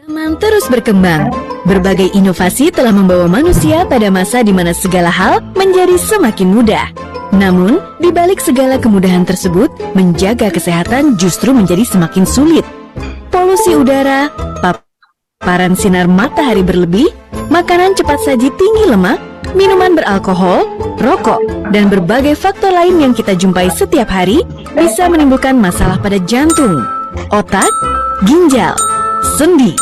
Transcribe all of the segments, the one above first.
Zaman terus berkembang. Berbagai inovasi telah membawa manusia pada masa di mana segala hal menjadi semakin mudah. Namun, di balik segala kemudahan tersebut, menjaga kesehatan justru menjadi semakin sulit. Polusi udara, paparan sinar matahari berlebih, makanan cepat saji tinggi lemak, minuman beralkohol, rokok, dan berbagai faktor lain yang kita jumpai setiap hari bisa menimbulkan masalah pada jantung, otak, ginjal, sendi,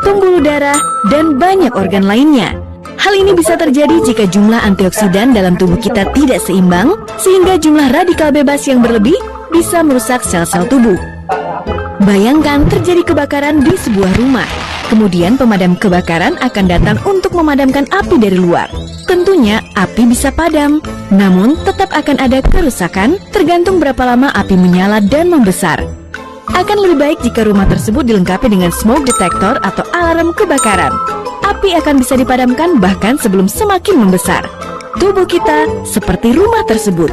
pembuluh darah, dan banyak organ lainnya. Hal ini bisa terjadi jika jumlah antioksidan dalam tubuh kita tidak seimbang, sehingga jumlah radikal bebas yang berlebih bisa merusak sel-sel tubuh. Bayangkan terjadi kebakaran di sebuah rumah. Kemudian pemadam kebakaran akan datang untuk memadamkan api dari luar. Tentunya api bisa padam, namun tetap akan ada kerusakan tergantung berapa lama api menyala dan membesar. Akan lebih baik jika rumah tersebut dilengkapi dengan smoke detector atau alarm kebakaran. Api akan bisa dipadamkan bahkan sebelum semakin membesar. Tubuh kita seperti rumah tersebut.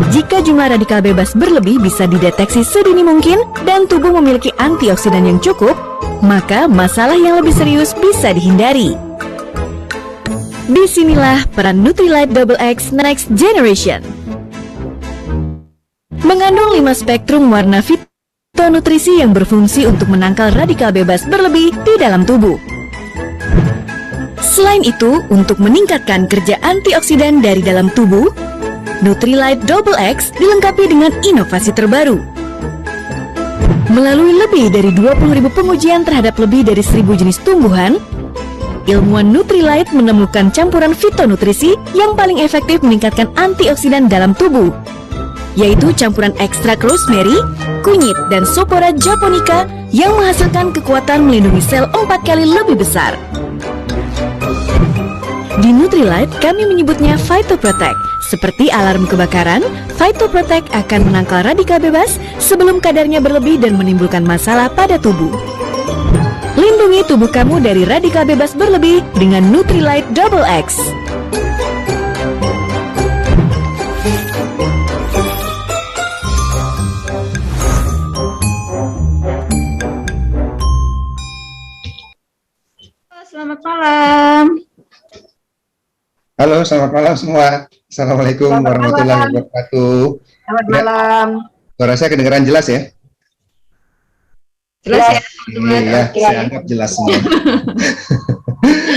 Jika jumlah radikal bebas berlebih bisa dideteksi sedini mungkin dan tubuh memiliki antioksidan yang cukup, maka masalah yang lebih serius bisa dihindari. Disinilah peran Nutrilite Double X Next Generation. Mengandung 5 spektrum warna fitonutrisi yang berfungsi untuk menangkal radikal bebas berlebih di dalam tubuh. Selain itu, untuk meningkatkan kerja antioksidan dari dalam tubuh, Nutrilite Double X dilengkapi dengan inovasi terbaru. Melalui lebih dari 20.000 pengujian terhadap lebih dari 1.000 jenis tumbuhan, ilmuwan Nutrilite menemukan campuran fitonutrisi yang paling efektif meningkatkan antioksidan dalam tubuh, yaitu campuran ekstrak rosemary, kunyit, dan Sophora japonica yang menghasilkan kekuatan melindungi sel 4 kali lebih besar. Di Nutrilite, kami menyebutnya Phytoprotect. Seperti alarm kebakaran, Phytoprotect akan menangkal radikal bebas sebelum kadarnya berlebih dan menimbulkan masalah pada tubuh. Lindungi tubuh kamu dari radikal bebas berlebih dengan Nutrilite Double X. Selamat malam. Halo, selamat malam semua. Assalamualaikum warahmatullahi wabarakatuh. Selamat malam. Suara saya kedengaran jelas ya? Jelas ya? Iya, saya anggap jelas semua.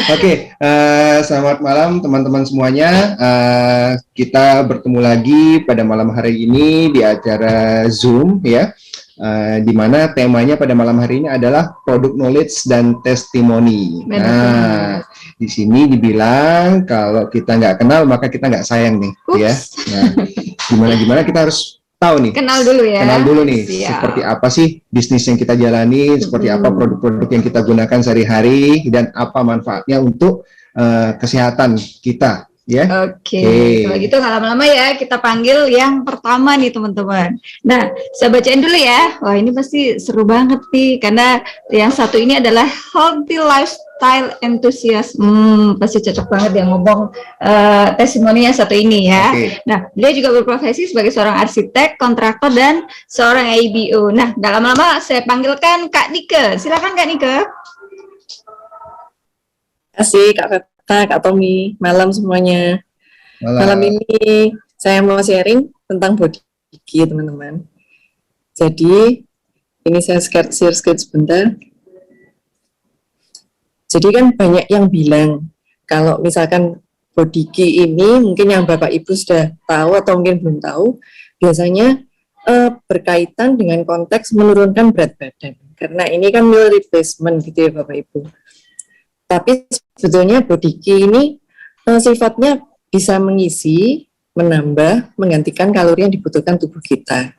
Oke, selamat malam teman-teman semuanya. Kita bertemu lagi pada malam hari ini di acara Zoom ya. Di mana temanya pada malam hari ini adalah produk knowledge dan testimoni. Nah, di sini dibilang kalau kita nggak kenal maka kita nggak sayang nih, ya. Nah, gimana kita harus tahu nih. Kenal dulu ya. Kenal dulu nih. Siap. Seperti apa sih bisnis yang kita jalani, seperti apa produk-produk yang kita gunakan sehari-hari dan apa manfaatnya untuk kesehatan kita. Ya. Oke. Kalau gitu nggak lama-lama ya, kita panggil yang pertama nih teman-teman. Nah, saya bacain dulu ya. Wah, ini pasti seru banget nih, karena yang satu ini adalah healthy lifestyle enthusiast. Pasti cocok banget yang ngomong testimoninya satu ini ya. Nah, dia juga berprofesi sebagai seorang arsitek, kontraktor, dan seorang ABO. Nah, nggak lama-lama saya panggilkan Kak Nike. Silakan Kak Nike. Terima kasih Kak Feta, Kak Tommy, malam semuanya. Malam ini saya mau sharing tentang body teman-teman. Jadi ini saya share screen sebentar. Jadi kan banyak yang bilang kalau misalkan body ini mungkin yang Bapak Ibu sudah tahu atau mungkin belum tahu, biasanya berkaitan dengan konteks menurunkan berat badan. Karena ini kan meal replacement gitu ya Bapak Ibu. Tapi sebetulnya body ini sifatnya bisa mengisi, menambah, menggantikan kalori yang dibutuhkan tubuh kita.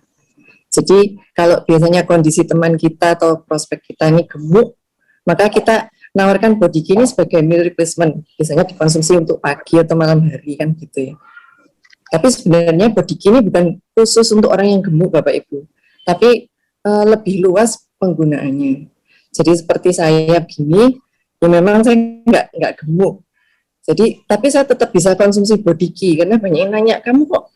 Jadi kalau biasanya kondisi teman kita atau prospek kita ini gemuk, maka kita nawarkan body ini sebagai meal replacement, biasanya dikonsumsi untuk pagi atau malam hari kan gitu ya. Tapi sebenarnya body ini bukan khusus untuk orang yang gemuk Bapak Ibu, tapi lebih luas penggunaannya. Jadi seperti saya begini, ya memang saya nggak gemuk. Jadi, tapi saya tetap bisa konsumsi body karena banyak yang nanya, kamu kok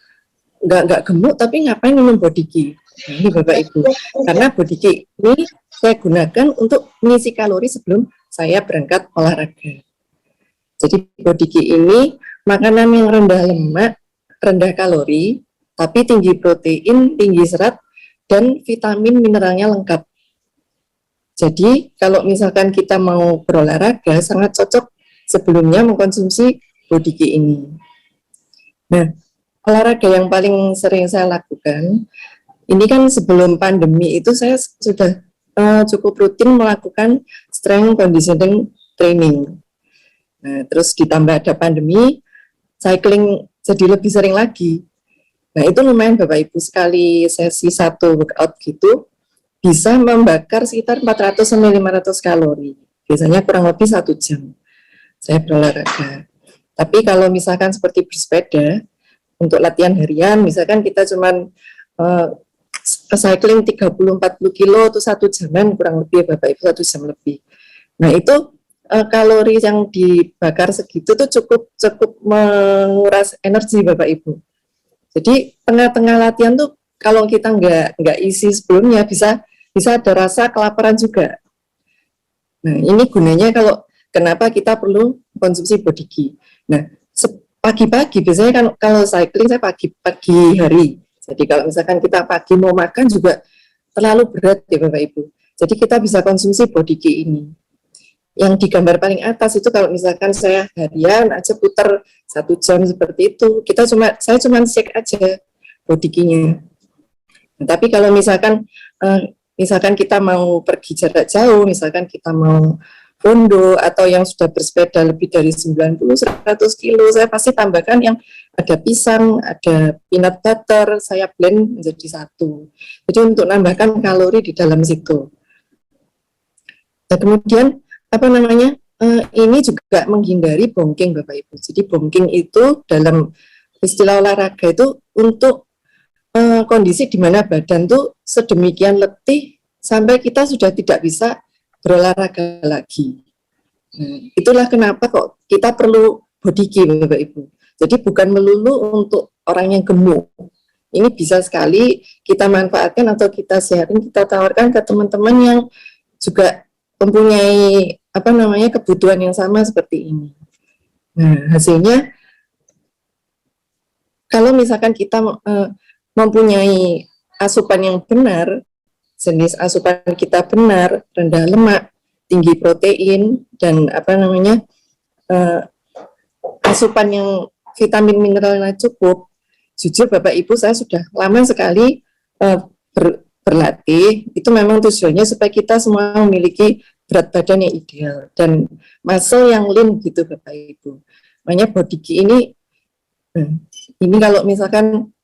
nggak gemuk tapi ngapain minum body? Nah, ini Bapak Ibu, karena body ini saya gunakan untuk mengisi kalori sebelum saya berangkat olahraga. Jadi body key ini makanan yang rendah lemak, rendah kalori, tapi tinggi protein, tinggi serat, dan vitamin mineralnya lengkap. Jadi kalau misalkan kita mau berolahraga, sangat cocok sebelumnya mengkonsumsi body key ini. Nah, olahraga yang paling sering saya lakukan, ini kan sebelum pandemi itu saya sudah cukup rutin melakukan strength conditioning training. Nah, terus ditambah ada pandemi, cycling jadi lebih sering lagi. Nah, itu lumayan Bapak Ibu, sekali sesi satu workout gitu, bisa membakar sekitar 400-500 kalori. Biasanya kurang lebih 1 jam saya berolahraga. Tapi kalau misalkan seperti bersepeda, untuk latihan harian, misalkan kita cuman cycling 30-40 kilo itu 1 jaman kurang lebih Bapak Ibu, 1 jam lebih. Nah itu kalori yang dibakar segitu tuh cukup menguras energi Bapak Ibu. Jadi tengah-tengah latihan tuh kalau kita nggak isi sebelumnya bisa ada rasa kelaparan juga. Nah ini gunanya kenapa kita perlu konsumsi body key. Nah pagi-pagi biasanya kan kalau cycling saya pagi hari. Jadi kalau misalkan kita pagi mau makan juga terlalu berat ya Bapak Ibu. Jadi kita bisa konsumsi body key ini. Yang di gambar paling atas itu kalau misalkan saya harian aja putar 1 jam seperti itu, saya cuma cek aja body key-nya. Nah, tapi kalau misalkan kita mau pergi jarak jauh, misalkan kita mau fondo atau yang sudah bersepeda lebih dari 90-100 kilo, saya pasti tambahkan yang ada pisang, ada peanut butter, saya blend menjadi satu. Jadi untuk nambahkan kalori di dalam situ. Nah, kemudian ini juga menghindari bongking Bapak Ibu. Jadi bongking itu dalam istilah olahraga itu untuk kondisi di mana badan tuh sedemikian letih sampai kita sudah tidak bisa berolahraga lagi. Nah, itulah kenapa kok kita perlu body key Bapak Ibu. Jadi bukan melulu untuk orang yang gemuk. Ini bisa sekali kita manfaatkan atau kita sharing, kita tawarkan ke teman-teman yang juga mempunyai kebutuhan yang sama seperti ini. Nah, hasilnya kalau misalkan kita mempunyai asupan yang benar, jenis asupan kita benar, rendah lemak, tinggi protein, dan asupan yang vitamin mineralnya cukup. Jujur Bapak Ibu, saya sudah lama sekali berlatih. Itu memang tujuannya supaya kita semua memiliki berat badan yang ideal dan muscle yang lean gitu Bapak Ibu. Makanya body key ini kalau misalkan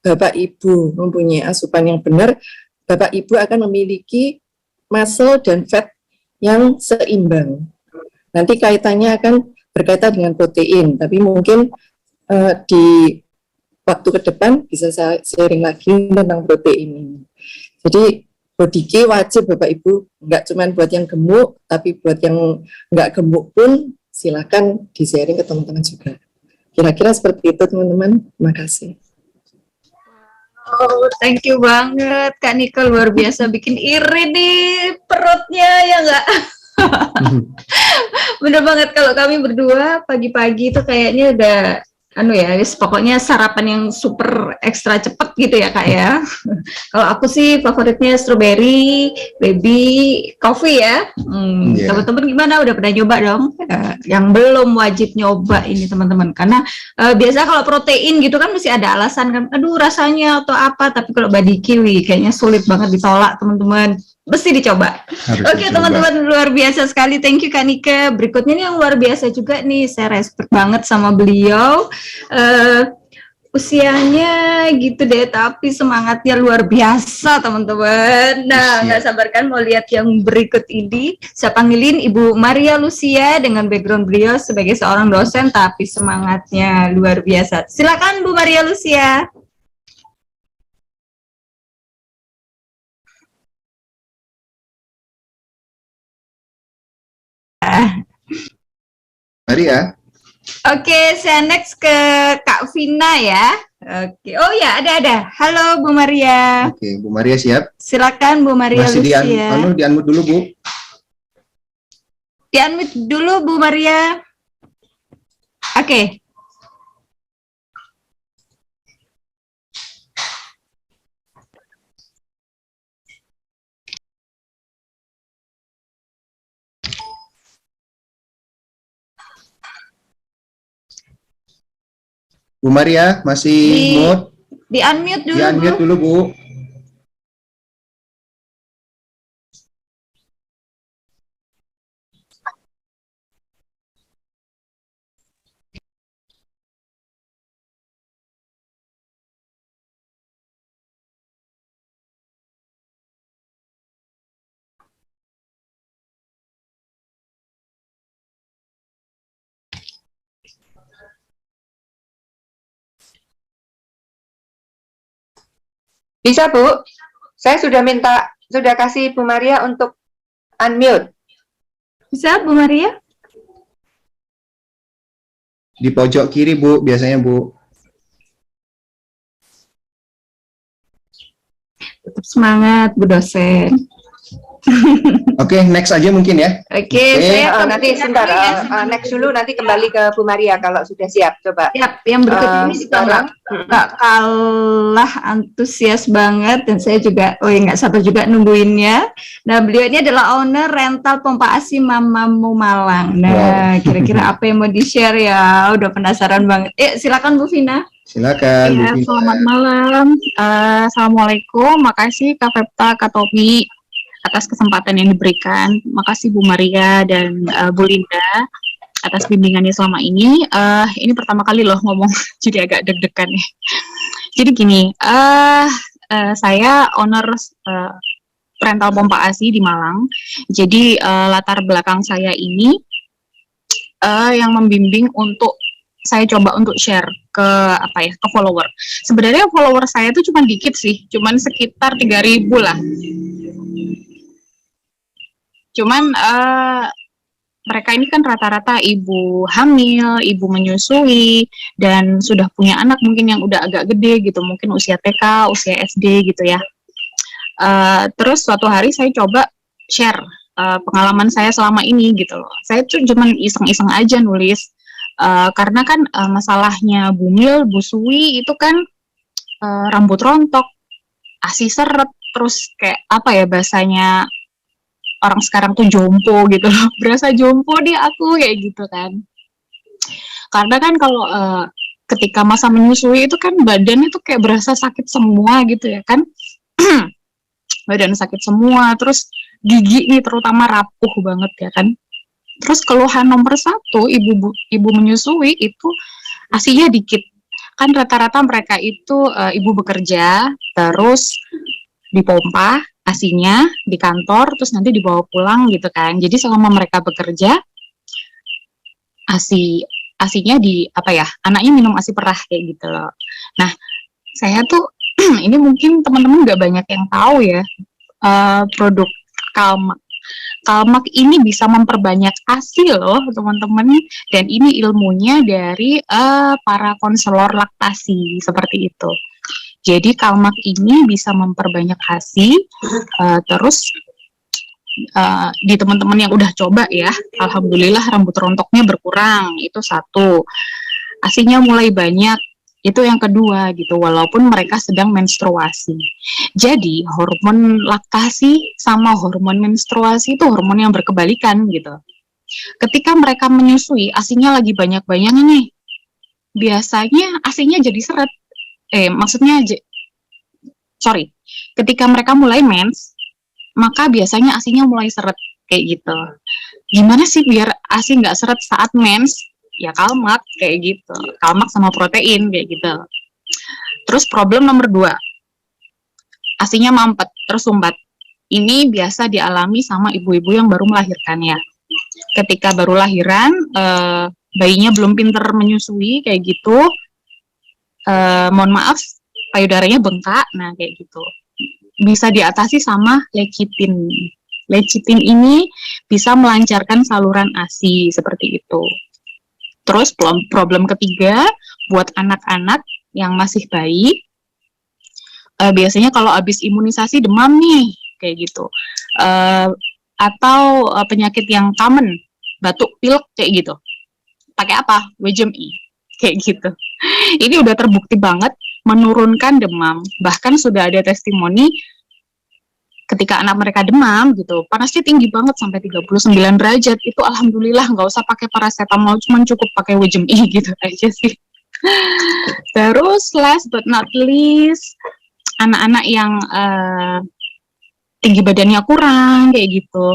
Bapak Ibu mempunyai asupan yang benar, Bapak Ibu akan memiliki muscle dan fat yang seimbang. Nanti kaitannya akan berkaitan dengan protein, tapi mungkin di waktu ke depan bisa saya sharing lagi tentang protein ini. Jadi body key wajib Bapak Ibu, nggak cuma buat yang gemuk, tapi buat yang nggak gemuk pun silakan di-sharing ke teman-teman juga. Kira-kira seperti itu teman-teman, terima kasih. Oh, thank you banget Kak Nika, luar biasa, bikin iri nih perutnya ya nggak? Bener banget, kalau kami berdua pagi-pagi itu kayaknya udah pokoknya sarapan yang super ekstra cepet gitu ya Kak ya. Kalau aku sih favoritnya strawberry, baby, coffee ya. Teman-teman gimana? Udah pernah nyoba dong? Yang belum wajib nyoba ini teman-teman. Karena biasa kalau protein gitu kan mesti ada alasan kan. Aduh rasanya atau apa. Tapi kalau body kiwi kayaknya sulit banget ditolak teman-teman. Mesti dicoba. Oke teman-teman, luar biasa sekali. Thank you Kak Nika. Berikutnya nih yang luar biasa juga nih. Saya respect banget sama beliau. Usianya gitu deh, tapi semangatnya luar biasa teman-teman. Nah, nggak sabarkan mau lihat yang berikut ini. Saya panggilin Ibu Maria Lucia dengan background beliau sebagai seorang dosen, tapi semangatnya luar biasa. Silakan Bu Maria Lucia. Maria. Oke, saya next ke Kak Vina ya. Oke. Oh ya, ada. Halo Bu Maria. Oke, Bu Maria siap? Silakan Bu Maria Masih Lucia. di-unmute dulu, Bu. Di-unmute dulu Bu Maria. Oke. Bu Maria masih mute. Di-unmute dulu, Di-unmute Bu. dulu, Bu. Bisa, Bu? Saya sudah kasih Bu Maria untuk unmute. Bisa Bu Maria? Di pojok kiri, Bu, biasanya, Bu. Tetap semangat Bu dosen. Oke, next aja mungkin ya. Oke, Oke. saya Nanti sebentar, next dulu, nanti kembali ke Bu Maria kalau sudah siap, coba. siap. Yang berikut ini juga nggak kalah antusias banget, dan saya juga, nggak sabar juga nungguinnya. Nah, beliau ini adalah owner rental pompa ASI Mamamu Malang. Nah, kira-kira apa yang mau di-share ya? Udah penasaran banget. Silakan Bu Vina. Silakan, Bu Ya, Vina. selamat malam. Assalamualaikum. Makasih Kak Fepta, Kak Tobi atas kesempatan yang diberikan. Makasih Bu Maria dan Bu Linda atas bimbingannya selama ini. Ini pertama kali loh ngomong, jadi agak deg-degan ya. Jadi gini, saya owner rental pompa ASI di Malang. Jadi latar belakang saya ini yang membimbing untuk saya coba untuk share ke ke follower. Sebenarnya follower saya itu cuma dikit sih, cuman sekitar 3.000 lah. Cuman mereka ini kan rata-rata ibu hamil, ibu menyusui, dan sudah punya anak mungkin yang udah agak gede gitu, mungkin usia TK, usia SD gitu ya. Terus suatu hari saya coba share pengalaman saya selama ini gitu loh. Saya tuh cuman iseng-iseng aja nulis, karena kan masalahnya bumil, busui itu kan rambut rontok, ASI seret, terus kayak apa ya bahasanya, orang sekarang tuh jompo gitu loh, berasa jompo deh aku kayak gitu kan. Karena kan kalau ketika masa menyusui itu kan badan itu kayak berasa sakit semua gitu ya kan. Badan sakit semua, terus gigi nih terutama rapuh banget ya kan. Terus keluhan nomor satu ibu menyusui itu ASI-nya dikit. Kan rata-rata mereka itu ibu bekerja, terus dipompa ASI-nya di kantor, terus nanti dibawa pulang gitu kan. Jadi selama mereka bekerja, ASI-nya anaknya minum ASI perah kayak gitu loh. Nah, saya tuh ini mungkin teman-teman nggak banyak yang tahu ya, produk Kalmak. Kalmak ini bisa memperbanyak ASI loh teman-teman, dan ini ilmunya dari para konselor laktasi seperti itu. Jadi Kalmak ini bisa memperbanyak ASI, terus di teman-teman yang udah coba ya, alhamdulillah rambut rontoknya berkurang, itu satu. ASI-nya mulai banyak, itu yang kedua gitu, walaupun mereka sedang menstruasi. Jadi hormon laktasi sama hormon menstruasi itu hormon yang berkebalikan gitu. Ketika mereka menyusui, ASI-nya lagi banyak-banyaknya nih, biasanya ASI-nya jadi seret. Ketika mereka mulai mens, maka biasanya ASI-nya mulai seret kayak gitu. Gimana sih biar ASI nggak seret saat mens? Ya Kalmak kayak gitu, Kalmak sama protein kayak gitu. Terus problem nomor 2, ASI-nya mampet, terus sumbat. Ini biasa dialami sama ibu-ibu yang baru melahirkan ya. Ketika baru lahiran, bayinya belum pinter menyusui kayak gitu, mohon maaf, payudaranya bengkak, nah kayak gitu. Bisa diatasi sama lecithin. Lecithin ini bisa melancarkan saluran ASI seperti itu. Terus problem ketiga, buat anak-anak yang masih bayi, biasanya kalau habis imunisasi demam nih, kayak gitu. Atau penyakit yang common, batuk, pilek, kayak gitu. Pakai apa? WJMI, kayak gitu. Ini udah terbukti banget menurunkan demam. Bahkan sudah ada testimoni ketika anak mereka demam gitu, panasnya tinggi banget sampai 39 derajat. Itu alhamdulillah nggak usah pakai paracetamol, cuma cukup pakai WJMI gitu aja sih. Terus last but not least, anak-anak yang tinggi badannya kurang kayak gitu,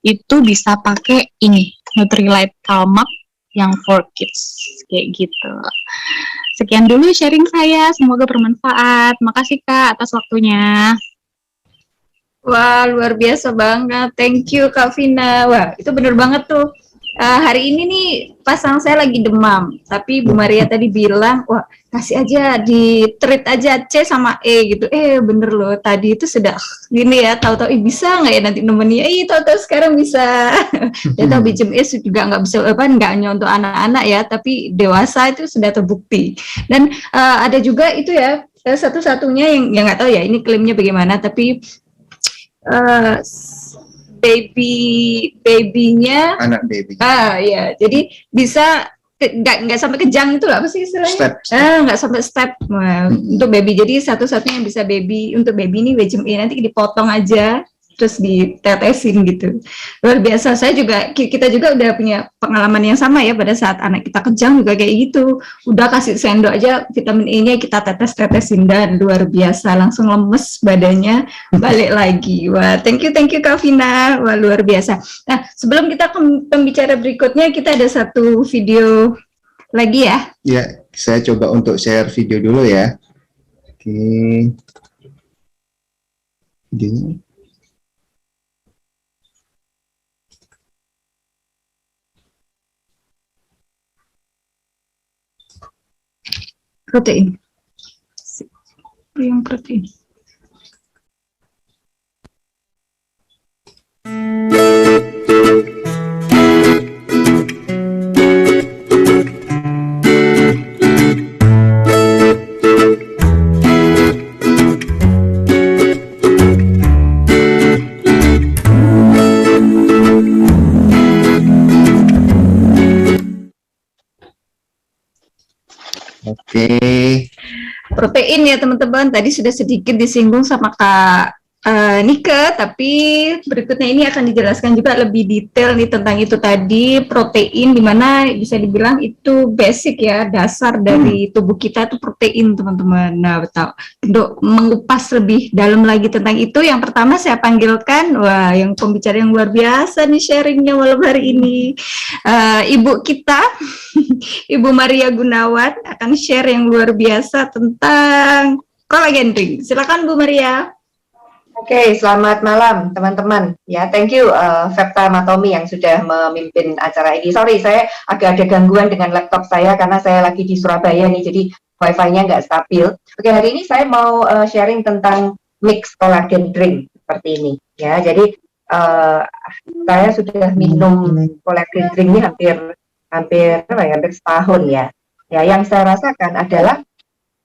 itu bisa pakai ini Nutrilite Calmac yang for kids kayak gitu. Sekian dulu sharing saya, semoga bermanfaat. Makasih Kak atas waktunya. Wah, luar biasa banget. Thank you, Kak Vina. Wah, itu bener banget tuh. Hari ini nih pasang saya lagi demam, tapi Bu Maria tadi bilang, wah kasih aja di treat aja C sama E gitu. Bener loh, tadi itu sudah gini ya, tahu-tahu bisa nggak ya nanti pneumonia? Tahu-tahu sekarang bisa. Ya tahu BCME juga nggak bisa nggak hanya untuk anak-anak ya, tapi dewasa itu sudah terbukti. Dan ada juga itu ya satu-satunya yang nggak tahu ya ini klaimnya bagaimana, tapi babynya Anak baby. Ya jadi bisa nggak sampai kejang itu apa sih istilahnya? Nggak sampai step. Untuk baby, jadi satu-satunya yang bisa baby untuk baby ini WJMI, nanti dipotong aja terus ditetesin gitu. Luar biasa. Kita juga udah punya pengalaman yang sama ya, pada saat anak kita kejang juga kayak gitu. Udah kasih sendok aja vitamin E-nya kita tetesin, dan luar biasa langsung lemes badannya, balik lagi. Wah, thank you Kak Vina. Wah, luar biasa. Nah, sebelum kita ke pembicara berikutnya, kita ada satu video lagi ya. Ya, saya coba untuk share video dulu ya. Oke. Videonya. Protein. Yang protein. Oke. Protein ya teman-teman, tadi sudah sedikit disinggung sama Kak Nike, tapi berikutnya ini akan dijelaskan juga lebih detail nih tentang itu tadi, protein, dimana bisa dibilang itu basic ya, dasar dari tubuh kita itu protein teman-teman. Nah, betul. Untuk mengupas lebih dalam lagi tentang itu, yang pertama saya panggilkan, wah yang pembicara yang luar biasa nih sharingnya malam hari ini, Ibu kita, Ibu Maria Gunawan akan share yang luar biasa tentang collagen drink. Silakan Bu Maria. Oke, selamat malam teman-teman. Ya, thank you Fepta Matomi yang sudah memimpin acara ini. Sorry, saya agak ada gangguan dengan laptop saya karena saya lagi di Surabaya nih, jadi wifi-nya nggak stabil. Oke, hari ini saya mau sharing tentang mix collagen drink seperti ini. Ya, jadi saya sudah minum collagen drink ini hampir setahun ya. Ya, yang saya rasakan adalah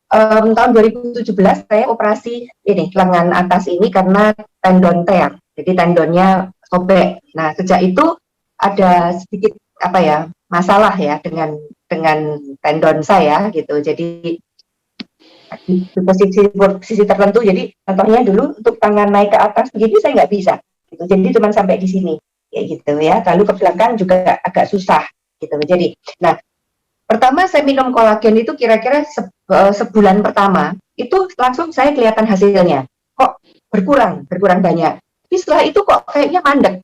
tahun 2017 saya operasi ini lengan atas ini karena tendon tear, jadi tendonnya sobek. Nah, sejak itu ada sedikit masalah ya dengan tendon saya gitu. Jadi di posisi tertentu, jadi contohnya dulu untuk tangan naik ke atas begini saya nggak bisa gitu. Jadi cuma sampai di sini kayak gitu ya. Lalu ke belakang juga agak susah gitu. Jadi, nah, pertama saya minum kolagen itu kira-kira sebulan pertama itu langsung saya kelihatan hasilnya, kok berkurang banyak. Tapi setelah itu kok kayaknya mandek,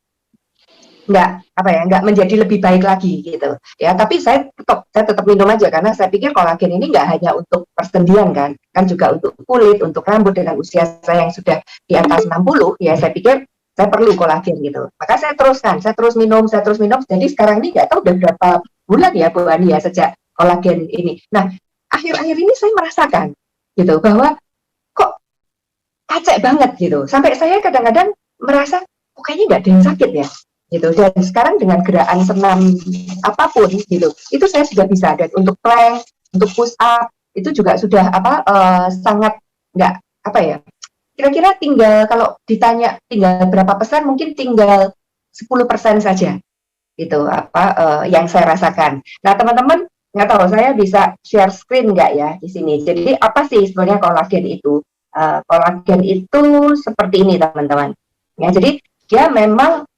nggak menjadi lebih baik lagi gitu ya. Tapi saya tetap minum aja karena saya pikir kolagen ini nggak hanya untuk persendian kan juga untuk kulit, untuk rambut. Dengan usia saya yang sudah di atas 60 ya, saya pikir saya perlu kolagen gitu. Maka saya terus minum. Jadi sekarang ini nggak tahu udah berapa bulan ya Bu Ani ya sejak kolagen ini. Nah, akhir-akhir ini saya merasakan gitu bahwa kok kacek banget gitu. Sampai saya kadang-kadang merasa kayaknya nggak ada yang sakit ya gitu. Dan sekarang dengan gerakan senam apapun gitu, itu saya sudah bisa. Dan untuk plank, untuk push up, itu juga sudah sangat nggak apa ya, kira-kira tinggal kalau ditanya tinggal berapa persen, mungkin tinggal 10% saja itu yang saya rasakan. Nah teman-teman nggak tahu, saya bisa share screen nggak ya di sini. Jadi apa sih sebenarnya kolagen itu? Kolagen itu seperti ini teman-teman. Ya jadi dia memang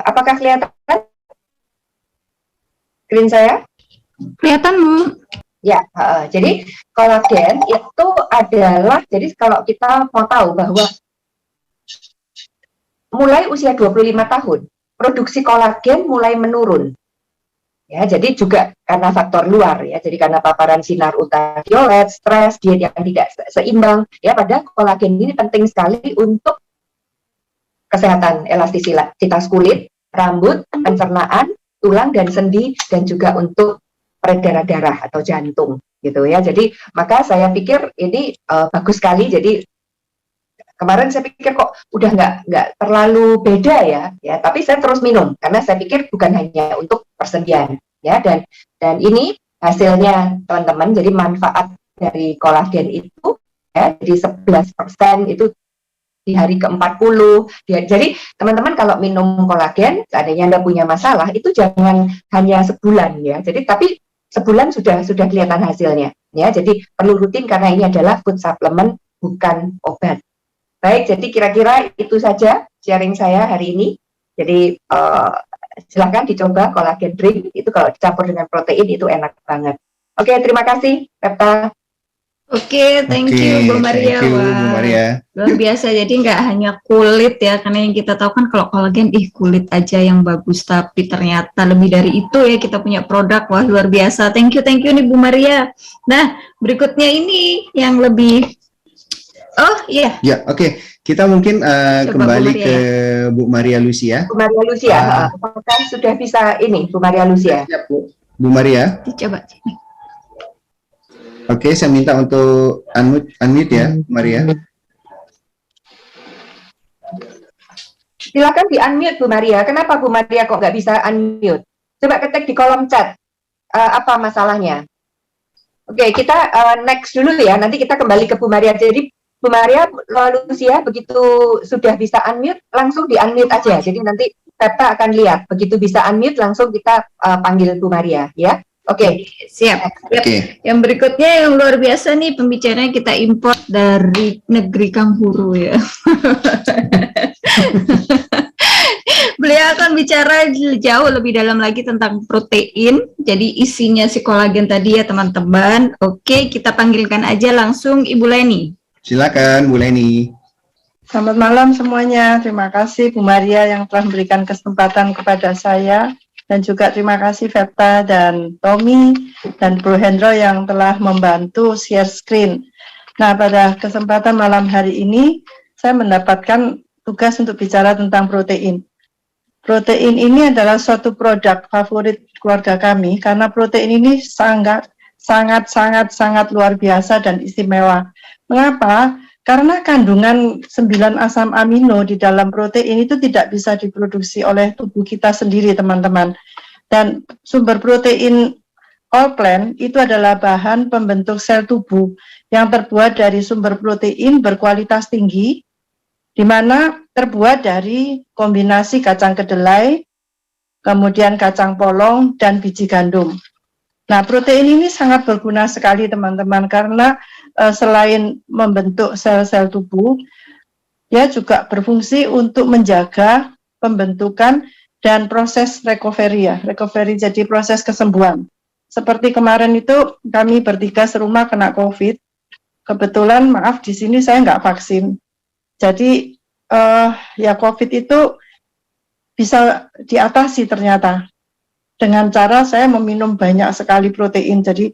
apakah kelihatan screen saya? Kelihatan, Bu. Ya, jadi kolagen itu adalah, jadi kalau kita mau tahu bahwa mulai usia 25 tahun, produksi kolagen mulai menurun. Ya, jadi juga karena faktor luar ya, jadi karena paparan sinar ultraviolet, stres, diet yang tidak seimbang, ya pada kolagen ini penting sekali untuk kesehatan elastisitas kulit, rambut, pencernaan, tulang dan sendi, dan juga untuk peredaran darah atau jantung gitu ya. Jadi maka saya pikir ini bagus sekali. Jadi kemarin saya pikir kok udah nggak terlalu beda ya, tapi saya terus minum karena saya pikir bukan hanya untuk persendian ya, dan ini hasilnya teman-teman. Jadi manfaat dari kolagen itu ya, jadi 11% itu di hari ke-40. Jadi teman-teman kalau minum kolagen, seandainya Anda punya masalah, itu jangan hanya sebulan ya. Jadi tapi sebulan sudah kelihatan hasilnya ya. Jadi perlu rutin karena ini adalah food supplement, bukan obat. Baik, jadi kira-kira itu saja sharing saya hari ini. Jadi silakan dicoba kolagen drink, itu kalau dicampur dengan protein itu enak banget. Oke, terima kasih Pepta. Oke, thank you Bu Maria. Thank you, Bu Maria. Luar biasa, jadi nggak hanya kulit ya, karena yang kita tahu kan kalau kolagen, kulit aja yang bagus, tapi ternyata lebih dari itu ya, kita punya produk. Wah, luar biasa. Thank you nih Bu Maria. Nah, berikutnya ini yang lebih, Ya, oke. Kita mungkin kembali ke Bu Maria Lucia. Bu Maria Lucia, apakah sudah bisa ini Bu Maria Lucia? Siap, Bu. Bu Maria. Dicoba. Oke, saya minta untuk unmute ya, Maria. Silakan di-unmute Bu Maria. Kenapa Bu Maria kok nggak bisa unmute? Coba ketik di kolom chat. Apa masalahnya? Oke, kita next dulu ya. Nanti kita kembali ke Bu Maria. Jadi Bu Maria Lucia begitu sudah bisa unmute, langsung di-unmute aja. Jadi nanti Pepta akan lihat. Begitu bisa unmute, langsung kita panggil Bu Maria ya. Oke, siap. Oke. Yang berikutnya yang luar biasa nih, pembicaranya kita import dari negeri Kangguru ya. Beliau akan bicara jauh lebih dalam lagi tentang protein. Jadi isinya si kolagen tadi ya teman-teman. Oke, kita panggilkan aja langsung Ibu Leni. Silakan Bu Leni. Selamat malam semuanya. Terima kasih Bu Maria yang telah memberikan kesempatan kepada saya. Dan juga terima kasih Pepta dan Tommy dan Bro Hendro yang telah membantu share screen. Nah, pada kesempatan malam hari ini, saya mendapatkan tugas untuk bicara tentang protein. Protein ini adalah suatu produk favorit keluarga kami, karena protein ini sangat luar biasa dan istimewa. Mengapa? Karena kandungan 9 asam amino di dalam protein itu tidak bisa diproduksi oleh tubuh kita sendiri, teman-teman. Dan sumber protein whole plant itu adalah bahan pembentuk sel tubuh yang terbuat dari sumber protein berkualitas tinggi, di mana terbuat dari kombinasi kacang kedelai, kemudian kacang polong, dan biji gandum. Nah, protein ini sangat berguna sekali, teman-teman, karena selain membentuk sel-sel tubuh, dia juga berfungsi untuk menjaga pembentukan dan proses recovery ya. Recovery jadi proses kesembuhan. Seperti kemarin itu kami bertiga serumah kena COVID. Kebetulan maaf di sini saya nggak vaksin. Jadi ya COVID itu bisa diatasi ternyata. Dengan cara saya meminum banyak sekali protein. Jadi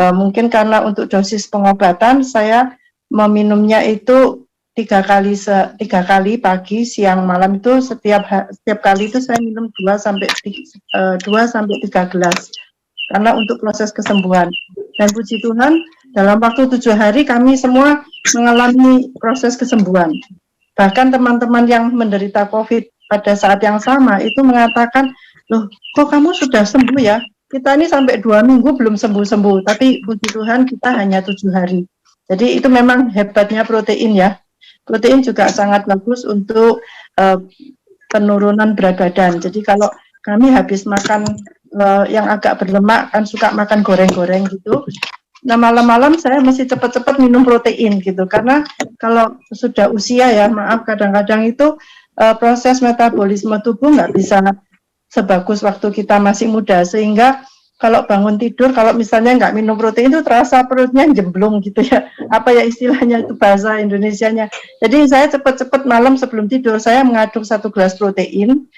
mungkin karena untuk dosis pengobatan saya meminumnya itu 3 kali pagi, siang, malam itu setiap kali itu saya minum 2 sampai 3 gelas karena untuk proses kesembuhan. Dan puji Tuhan dalam waktu 7 hari kami semua mengalami proses kesembuhan. Bahkan teman-teman yang menderita COVID pada saat yang sama itu mengatakan, loh kok kamu sudah sembuh ya? kita ini sampai 2 minggu belum sembuh-sembuh, tapi puji Tuhan kita hanya 7 hari. Jadi itu memang hebatnya protein ya. Protein juga sangat bagus untuk penurunan berat badan. Jadi kalau kami habis makan yang agak berlemak, kan suka makan goreng-goreng gitu. Nah malam-malam saya mesti cepat-cepat minum protein gitu, karena kalau sudah usia ya, maaf kadang-kadang itu proses metabolisme tubuh nggak bisa sebagus waktu kita masih muda, sehingga kalau bangun tidur, kalau misalnya nggak minum protein itu terasa perutnya jemblung gitu ya, apa ya istilahnya itu bahasa Indonesianya. Jadi saya cepat-cepat malam sebelum tidur, saya mengaduk 1 gelas protein,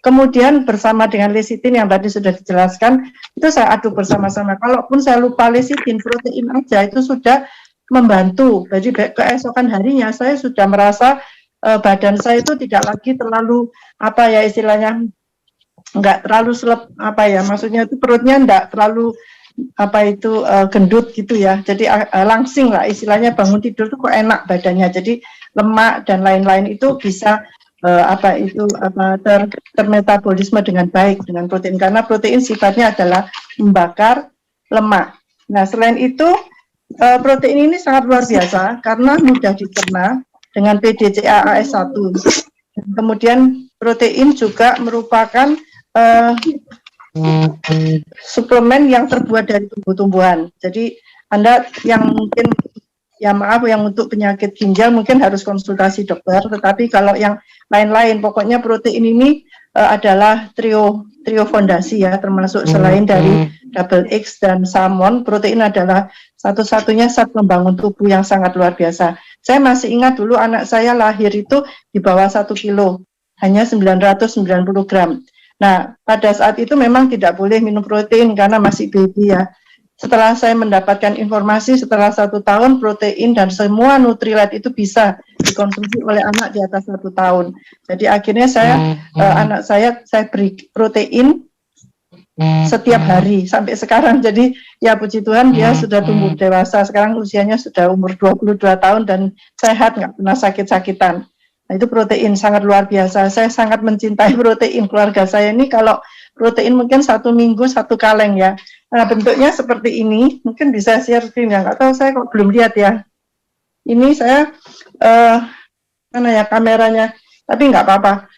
kemudian bersama dengan lecitin yang tadi sudah dijelaskan, itu saya aduk bersama-sama. Kalaupun saya lupa lecitin, protein aja itu sudah membantu. Jadi keesokan harinya saya sudah merasa badan saya itu tidak lagi terlalu apa ya istilahnya, nggak terlalu maksudnya itu perutnya nggak terlalu gendut gitu ya. Jadi langsing lah istilahnya, bangun tidur tuh kok enak badannya. Jadi lemak dan lain-lain itu bisa termetabolisme dengan baik dengan protein, karena protein sifatnya adalah membakar lemak. Nah selain itu protein ini sangat luar biasa karena mudah dicerna dengan PDCAAS1. Kemudian protein juga merupakan suplemen yang terbuat dari tumbuh-tumbuhan. Jadi Anda yang mungkin yang untuk penyakit ginjal mungkin harus konsultasi dokter, tetapi kalau yang lain-lain pokoknya protein ini adalah trio fondasi ya, termasuk selain dari double X dan salmon, protein adalah satu-satunya zat pembangun tubuh yang sangat luar biasa. Saya masih ingat dulu anak saya lahir itu di bawah 1 kilo, hanya 990 gram. Nah, pada saat itu memang tidak boleh minum protein karena masih baby ya. Setelah saya mendapatkan informasi, setelah 1 tahun protein dan semua nutrient itu bisa dikonsumsi oleh anak di atas 1 tahun. Jadi akhirnya anak saya beri protein setiap hari sampai sekarang. Jadi ya puji Tuhan dia sudah tumbuh dewasa, sekarang usianya sudah umur 22 tahun dan sehat, nggak pernah sakit-sakitan. Nah itu protein sangat luar biasa. Saya sangat mencintai protein. Keluarga saya ini kalau protein mungkin 1 minggu 1 kaleng ya. Nah bentuknya seperti ini, mungkin bisa share screen ya, nggak tahu saya kok belum lihat ya. Ini saya mana ya kameranya, tapi nggak apa-apa,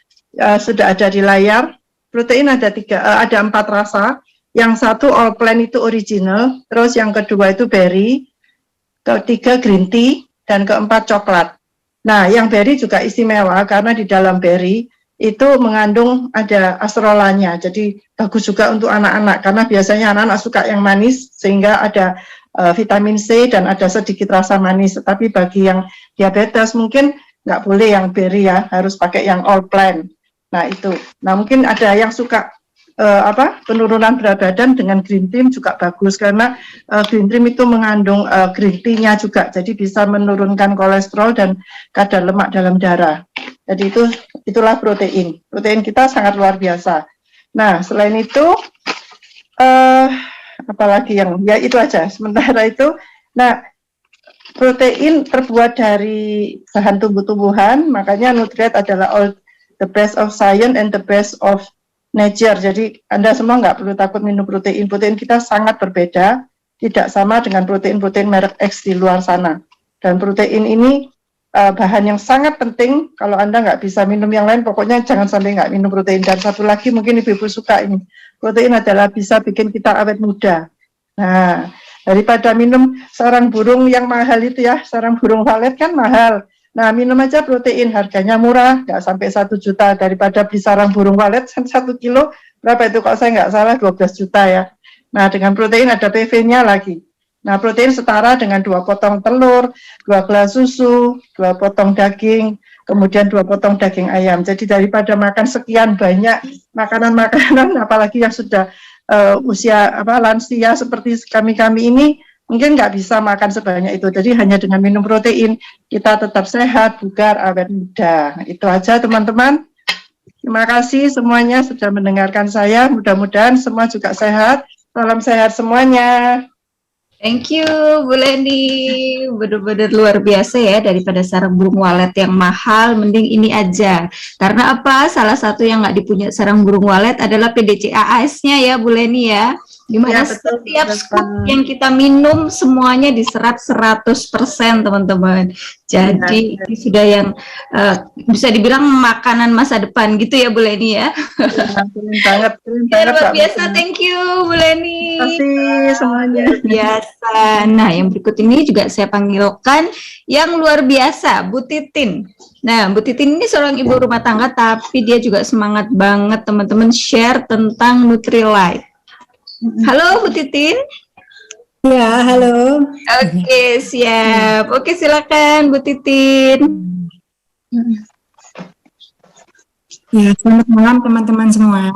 sudah ada di layar. Protein ada 4 rasa. Yang satu all plant itu original, terus yang kedua itu berry, ketiga green tea, dan keempat coklat. Nah yang berry juga istimewa karena di dalam berry itu mengandung ada astrolanya, jadi bagus juga untuk anak-anak karena biasanya anak-anak suka yang manis sehingga ada vitamin C dan ada sedikit rasa manis. Tapi bagi yang diabetes mungkin nggak boleh yang berry ya, harus pakai yang all plant. Nah itu, nah mungkin ada yang suka penurunan berat badan dengan green tea juga bagus karena green tea itu mengandung green tea-nya juga, jadi bisa menurunkan kolesterol dan kadar lemak dalam darah. Jadi itulah protein. Protein kita sangat luar biasa. Nah, selain itu apalagi yang ya itu aja. Sementara itu, nah protein terbuat dari bahan tumbuh-tumbuhan, makanya nutrient adalah all the best of science and the best of nature. Jadi Anda semua nggak perlu takut minum protein. Protein kita sangat berbeda, tidak sama dengan protein-protein merek X di luar sana. Dan protein ini bahan yang sangat penting. Kalau Anda nggak bisa minum yang lain, pokoknya jangan sampai nggak minum protein. Dan satu lagi mungkin ibu-ibu suka ini, protein adalah bisa bikin kita awet muda. Nah, daripada minum sarang burung yang mahal itu ya, sarang burung valet kan mahal. Nah, minum aja protein, harganya murah, nggak sampai 1 juta. Daripada beli sarang burung valet 1 kilo, berapa itu kalau saya nggak salah 12 juta ya. Nah, dengan protein ada PV-nya lagi. Nah, protein setara dengan 2 potong telur, 2 gelas susu, 2 potong daging, kemudian 2 potong daging ayam. Jadi daripada makan sekian banyak makanan-makanan, apalagi yang sudah usia lansia seperti kami-kami ini, mungkin nggak bisa makan sebanyak itu. Jadi hanya dengan minum protein, kita tetap sehat, bugar, awet muda. Itu aja teman-teman. Terima kasih semuanya sudah mendengarkan saya. Mudah-mudahan semua juga sehat. Salam sehat semuanya. Thank you, Bu Leni. Benar-benar luar biasa ya, daripada sarang burung walet yang mahal, mending ini aja. Karena apa? Salah satu yang nggak dipunya sarang burung walet adalah PDCAAS-nya ya, Bu Leni ya. Dimana Ya, betul, setiap betul, scoop Pak. yang kita minum semuanya diserap 100% teman-teman. Jadi ini sudah yang bisa dibilang makanan masa depan gitu ya, Bu Leni ya. Keren banget, Ya, luar Pak. biasa, thank you Bu Leni. Terima kasih semuanya. Luar biasa. Nah, yang berikut ini juga saya panggilkan yang luar biasa, Bu Titin. Nah, Bu Titin ini seorang ibu rumah tangga, tapi dia juga semangat banget teman-teman share tentang Nutrilite. Halo Bu Titin. Ya, halo. Oke, siap. Oke, silakan Bu Titin. Ya, selamat malam teman-teman semua.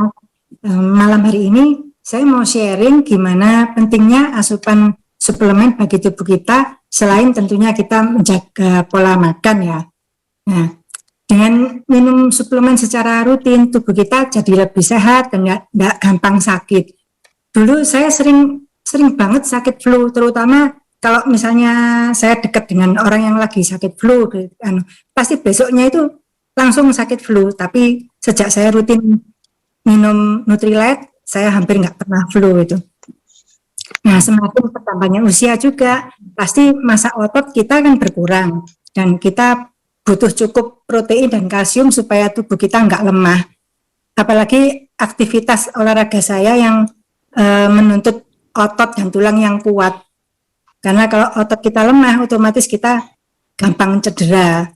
Malam hari ini saya mau sharing gimana pentingnya asupan suplemen bagi tubuh kita selain tentunya kita menjaga pola makan ya. Nah, dengan minum suplemen secara rutin tubuh kita jadi lebih sehat dan nggak gampang sakit. Dulu saya sering banget sakit flu, terutama kalau misalnya saya dekat dengan orang yang lagi sakit flu, pasti besoknya itu langsung sakit flu. Tapi sejak saya rutin minum Nutrilite, saya hampir nggak pernah flu itu. Nah, semakin bertambahnya usia juga, pasti massa otot kita kan berkurang dan kita butuh cukup protein dan kalsium supaya tubuh kita nggak lemah. Apalagi aktivitas olahraga saya yang menuntut otot dan tulang yang kuat. Karena kalau otot kita lemah, otomatis kita gampang cedera.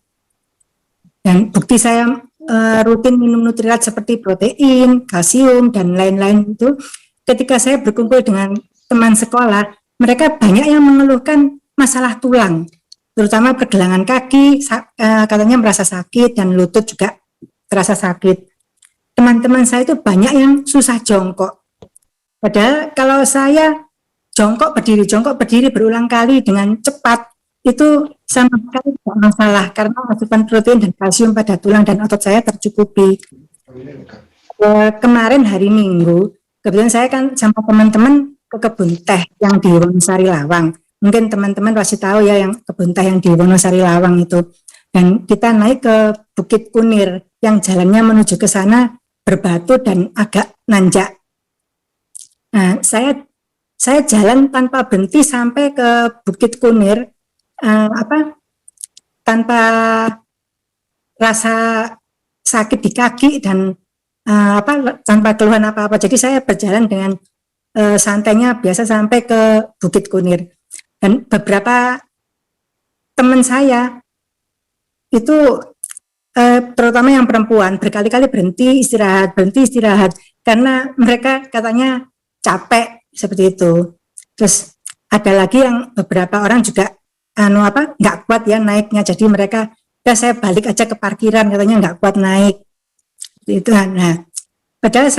Dan bukti saya rutin minum Nutrilite seperti protein, kalsium, dan lain-lain itu, ketika saya berkumpul dengan teman sekolah, mereka banyak yang mengeluhkan masalah tulang, terutama pergelangan kaki, katanya merasa sakit, dan lutut juga terasa sakit. Teman-teman saya itu banyak yang susah jongkok. Padahal kalau saya jongkok berdiri berulang kali dengan cepat, itu sama sekali tidak masalah karena asupan protein dan kalsium pada tulang dan otot saya tercukupi. Kemarin hari Minggu, kebetulan saya kan sama teman-teman ke kebun teh yang di Wonosari Lawang. Mungkin teman-teman pasti tahu ya yang kebun teh yang di Wonosari Lawang itu. Dan kita naik ke Bukit Kunir yang jalannya menuju ke sana berbatu dan agak nanjak. Nah, saya jalan tanpa berhenti sampai ke Bukit Kunir, tanpa rasa sakit di kaki dan tanpa keluhan apa-apa. Jadi saya berjalan dengan santainya biasa sampai ke Bukit Kunir. Dan beberapa teman saya itu terutama yang perempuan berkali-kali berhenti istirahat karena mereka katanya capek seperti itu. Terus ada lagi yang beberapa orang juga nggak kuat ya naiknya, jadi mereka ya saya balik aja ke parkiran, katanya nggak kuat naik itu. Nah, padahal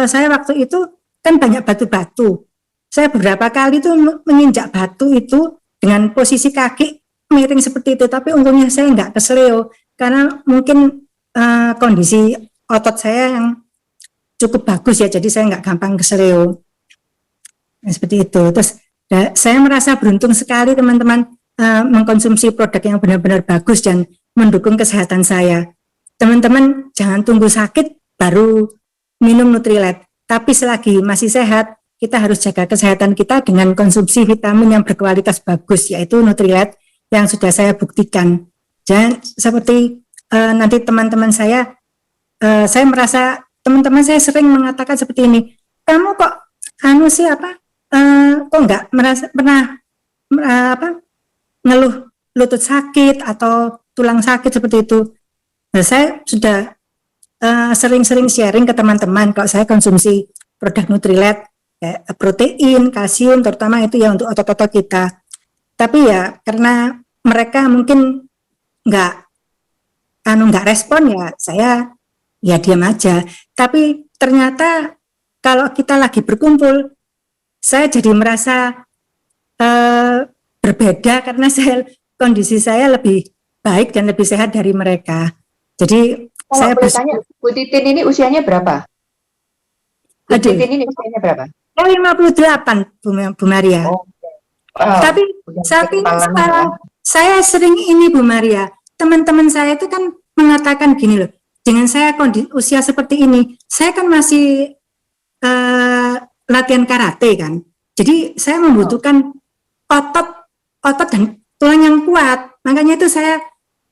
saya waktu itu kan banyak batu-batu, saya beberapa kali tuh menginjak batu itu dengan posisi kaki miring seperti itu, tapi untungnya saya nggak kesleo karena mungkin kondisi otot saya yang cukup bagus ya, jadi saya nggak gampang kesleo. Nah, seperti itu. Terus saya merasa beruntung sekali teman-teman mengkonsumsi produk yang benar-benar bagus dan mendukung kesehatan saya. Teman-teman jangan tunggu sakit baru minum Nutrilite, tapi selagi masih sehat kita harus jaga kesehatan kita dengan konsumsi vitamin yang berkualitas bagus, yaitu Nutrilite yang sudah saya buktikan. Dan seperti nanti teman-teman saya merasa teman-teman saya sering mengatakan seperti ini, kamu kok kok nggak pernah ngeluh lutut sakit atau tulang sakit seperti itu. Nah, saya sudah sering-sering sharing ke teman-teman kalau saya konsumsi produk Nutrilite, protein, kalsium, terutama itu ya untuk otot-otot kita. Tapi ya karena mereka mungkin nggak respon ya, saya ya diam aja. Tapi ternyata kalau kita lagi berkumpul, saya jadi merasa berbeda karena kondisi saya lebih baik dan lebih sehat dari mereka. Jadi kalau saya boleh tanya, Bu Titin ini usianya berapa? Bu Titin ini usianya berapa? 58, Bu Maria. Oh, Tapi sekarang saya sering ini Bu Maria, teman-teman saya itu kan mengatakan gini loh, dengan saya usia seperti ini, saya kan masih latihan karate kan, jadi saya membutuhkan otot dan tulang yang kuat, makanya itu saya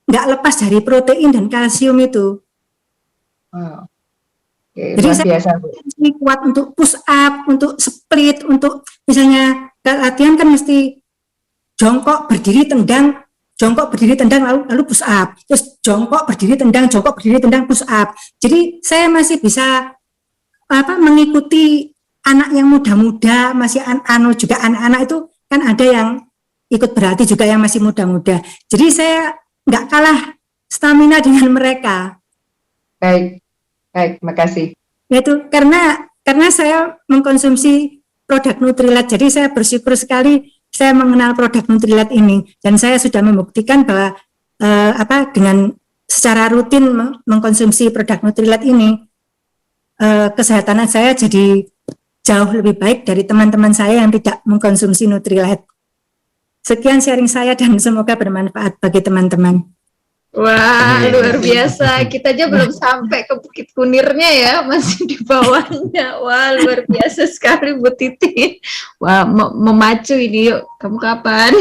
nggak lepas dari protein dan kalsium itu. Jadi saya kuat untuk push up, untuk split, untuk misalnya latihan kan mesti jongkok berdiri tendang lalu push up, terus jongkok berdiri tendang push up. Jadi saya masih bisa mengikuti anak yang muda-muda, masih juga anak-anak itu kan ada yang ikut berlatih juga yang masih muda-muda. Jadi saya nggak kalah stamina dengan mereka. Baik, makasih. Itu karena saya mengkonsumsi produk Nutrilite, jadi saya bersyukur sekali saya mengenal produk Nutrilite ini, dan saya sudah membuktikan bahwa dengan secara rutin mengkonsumsi produk Nutrilite ini, kesehatan saya jadi jauh lebih baik dari teman-teman saya yang tidak mengkonsumsi Nutrilite. Sekian sharing saya dan semoga bermanfaat bagi teman-teman. Wah, luar biasa. Kita aja belum sampai ke Bukit Kunirnya ya, masih di bawahnya. Wah, luar biasa sekali Bu Titin. Wah, memacu ini. Yuk, kamu kapan?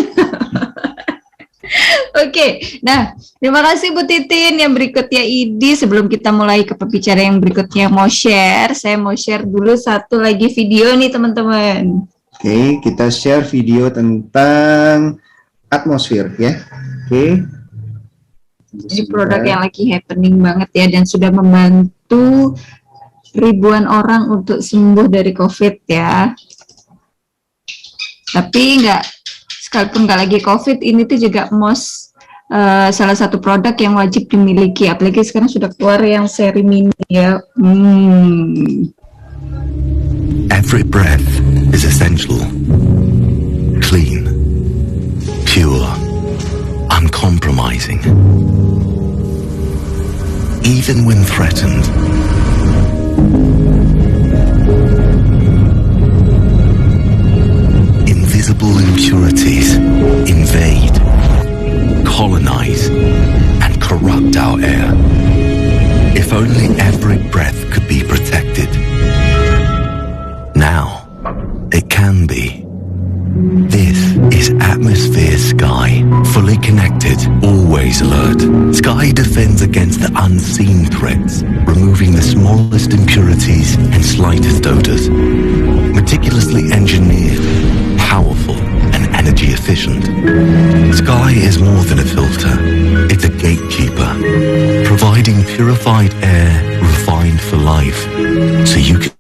Oke, nah terima kasih Bu Titin. Yang berikutnya Idi, sebelum kita mulai ke pembicara yang berikutnya mau share, saya mau share dulu satu lagi video nih teman-teman. Oke, kita share video tentang atmosfer ya. Oke. Ini produk yang lagi happening banget ya, dan sudah membantu ribuan orang untuk sembuh dari COVID ya. Tapi sekalipun nggak lagi COVID, ini tuh juga salah satu produk yang wajib dimiliki. Apalagi sekarang sudah keluar yang seri mini ya. Every breath is essential, clean, pure, uncompromising. Even when threatened, invisible impurities invade, colonize, and corrupt our air. If only every breath could be protected. Now, it can be. This is Atmosphere Sky. Fully connected, always alert. Sky defends against the unseen threats, removing the smallest impurities and slightest odors. Meticulously engineered, powerful, and energy efficient. Sky is more than a filter. It's a gatekeeper, providing purified air refined for life, so you can.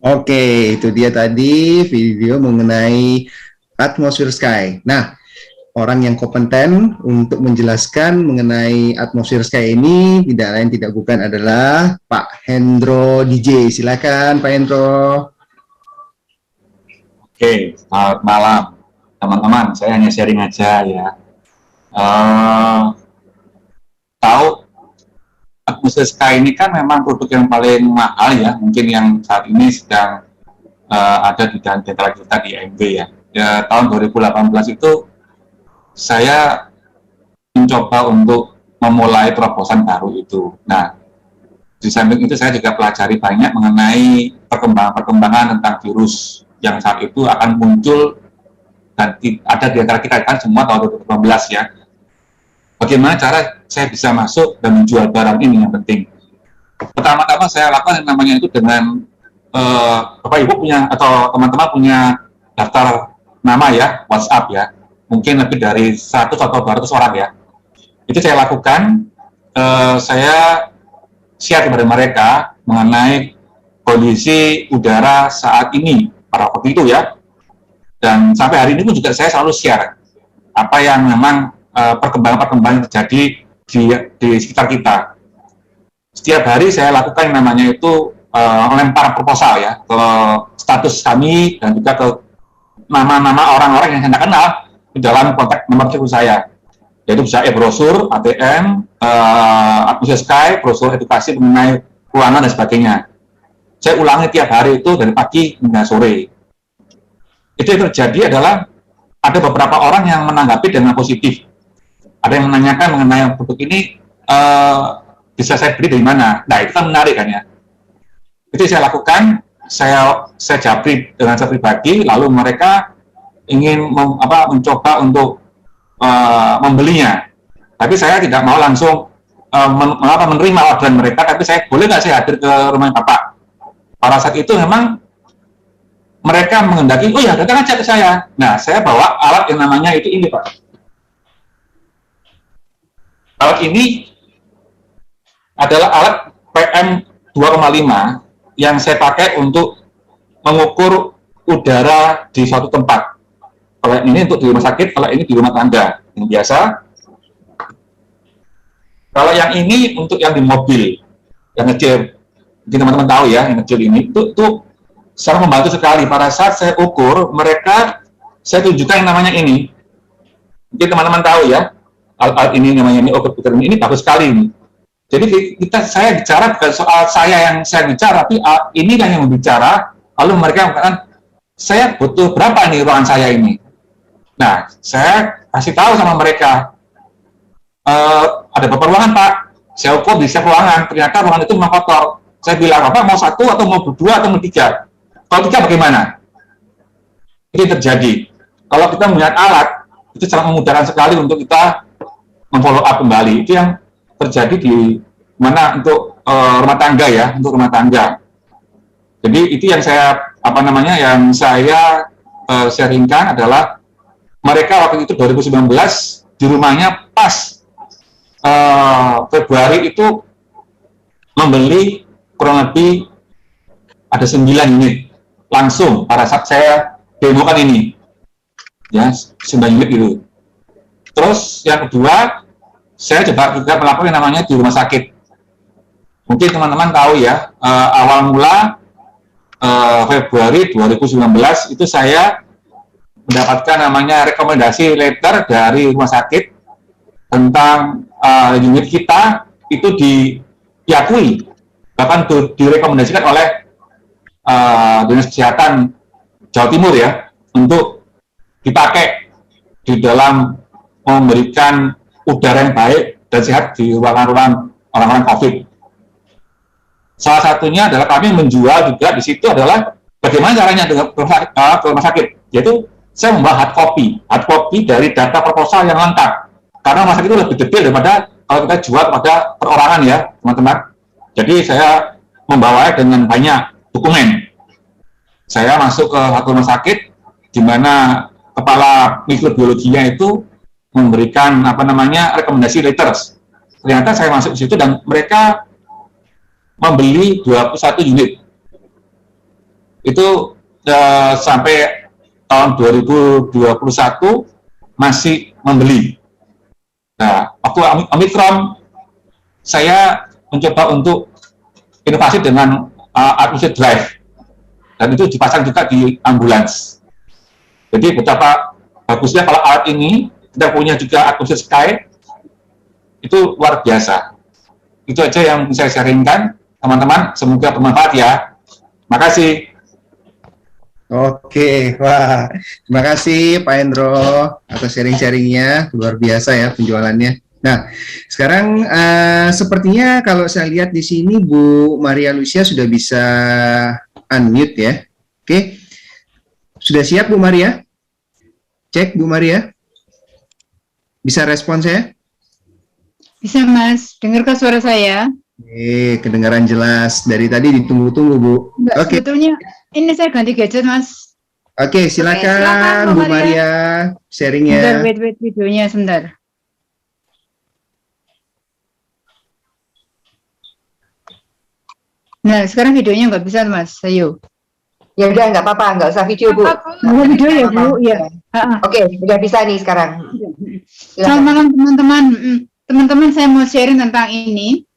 Oke, itu dia tadi video mengenai Atmosphere Sky. Nah, orang yang kompeten untuk menjelaskan mengenai Atmosphere Sky ini tidak lain tidak bukan adalah Pak Hendro DJ. Silakan Pak Hendro. Oke, selamat malam teman-teman. Saya hanya sharing aja ya. Tahu Atmosphere Sky ini kan memang produk yang paling mahal ya, mungkin yang saat ini sedang ada di antara kita di MB ya. Tahun 2018 itu saya mencoba untuk memulai terobosan baru itu. Nah, di samping itu saya juga pelajari banyak mengenai perkembangan tentang virus yang saat itu akan muncul dan ada di antara kita kan semua tahun 2018 ya. Bagaimana cara saya bisa masuk dan menjual barang ini yang penting. Pertama-tama saya lakukan yang namanya itu dengan Bapak Ibu punya atau teman-teman punya daftar nama ya, WhatsApp ya. Mungkin lebih dari 100 atau 200 orang ya. Itu saya lakukan, saya share kepada mereka mengenai kondisi udara saat ini pada waktu itu ya. Dan sampai hari ini pun juga saya selalu share apa yang memang perkembangan-perkembangan yang terjadi di sekitar kita. Setiap hari saya lakukan yang namanya itu lempar proposal ya ke status kami dan juga ke nama-nama orang-orang yang saya kenal di dalam kontak nomor telepon saya. Yaitu bisa brosur, ATM, Atmosphere Sky, brosur edukasi mengenai keuangan dan sebagainya. Saya ulangi tiap hari itu dari pagi hingga sore. itu yang terjadi adalah ada beberapa orang yang menanggapi dengan positif. Ada yang menanyakan mengenai produk ini bisa saya beli dari mana. Nah, itu kan menarik kan ya. Itu saya lakukan, saya japri dengan saya pribadi, lalu mereka ingin mencoba untuk membelinya. Tapi saya tidak mau langsung menerima orderan mereka, tapi saya boleh nggak saya hadir ke rumah Bapak. Pada saat itu memang mereka menghendaki, oh ya datang aja ke saya. Nah, saya bawa alat yang namanya itu ini Pak. Alat ini adalah alat PM 2,5 yang saya pakai untuk mengukur udara di suatu tempat. Kalau ini untuk di rumah sakit, kalau ini di rumah tangga yang biasa. Kalau yang ini untuk yang di mobil, yang kecil, mungkin teman-teman tahu ya, yang kecil ini itu sangat membantu sekali. Pada saat saya ukur mereka, saya tunjukkan yang namanya ini. Mungkin teman-teman tahu ya, alat ini namanya ini obat ini bagus sekali ini. Jadi saya bicara bukan soal saya yang saya bicara, tapi ini kan yang berbicara. Lalu mereka mengatakan, saya butuh berapa nih ruangan saya ini. Nah, saya kasih tahu sama mereka, ada beberapa ruangan Pak, saya ukur di setiap ruangan, ternyata ruangan itu memang kotor. Saya bilang, Bapak mau 1 atau mau 2 atau mau 3? Kalau 3 bagaimana? Ini terjadi. Kalau kita melihat alat, itu sangat memudahkan sekali untuk kita memfollow up kembali. Itu yang terjadi di mana untuk rumah tangga ya, untuk rumah tangga. Jadi itu yang saya yang saya sharingkan adalah mereka waktu itu 2019 di rumahnya pas Februari itu membeli kurang lebih ada 9 unit langsung pada saat saya demokan ini ya, 9 unit itu. Terus yang kedua, saya juga melakukan yang namanya di rumah sakit. Mungkin teman-teman tahu ya, awal mula Februari 2019 itu saya mendapatkan namanya rekomendasi letter dari rumah sakit tentang unit kita itu diakui, bahkan direkomendasikan oleh Dinas Kesehatan Jawa Timur ya, untuk dipakai di dalam memberikan udara yang baik dan sehat di ruangan-ruangan orang-orang COVID. Salah satunya adalah kami menjual juga di situ adalah bagaimana caranya dengan rumah sakit, yaitu saya membuat hard copy dari data proposal yang lengkap. Karena rumah sakit itu lebih detail daripada kalau kita jual pada perorangan ya, teman-teman. Jadi saya membawanya dengan banyak dokumen. Saya masuk ke satu rumah sakit di mana kepala mikrobiologinya itu memberikan rekomendasi letters. Ternyata saya masuk di situ dan mereka membeli 21 unit. Itu sampai tahun 2021 masih membeli. Nah, waktu Omicron saya mencoba untuk inovasi dengan Atmosphere Drive, dan itu dipasang juga di ambulans. Jadi betapa bagusnya kalau alat ini kita punya juga Atmosphere Sky, itu luar biasa. Itu aja yang saya sharingkan, teman-teman. Semoga bermanfaat ya. Makasih. Oke, wah, terima kasih Pak Hendro atas sharing-sharingnya, luar biasa ya penjualannya. Nah, sekarang sepertinya kalau saya lihat di sini Bu Maria Lucia sudah bisa unmute ya. Oke, sudah siap Bu Maria? Cek Bu Maria, bisa respon saya? Bisa Mas, dengarkah suara saya? Kedengaran jelas. Dari tadi ditunggu-tunggu Bu. Oke. Sebetulnya ini saya ganti gadget Mas. Oke, silakan Bu Maria sharingnya. Sebentar, wait videonya sebentar. Nah, sekarang videonya nggak bisa Mas, ayo. Ya udah, nggak apa-apa, nggak usah video Bu. Nggak video ya Bu, ya. Oke, udah bisa nih sekarang. Selamat malam teman-teman. Teman-teman, saya mau sharing tentang ini.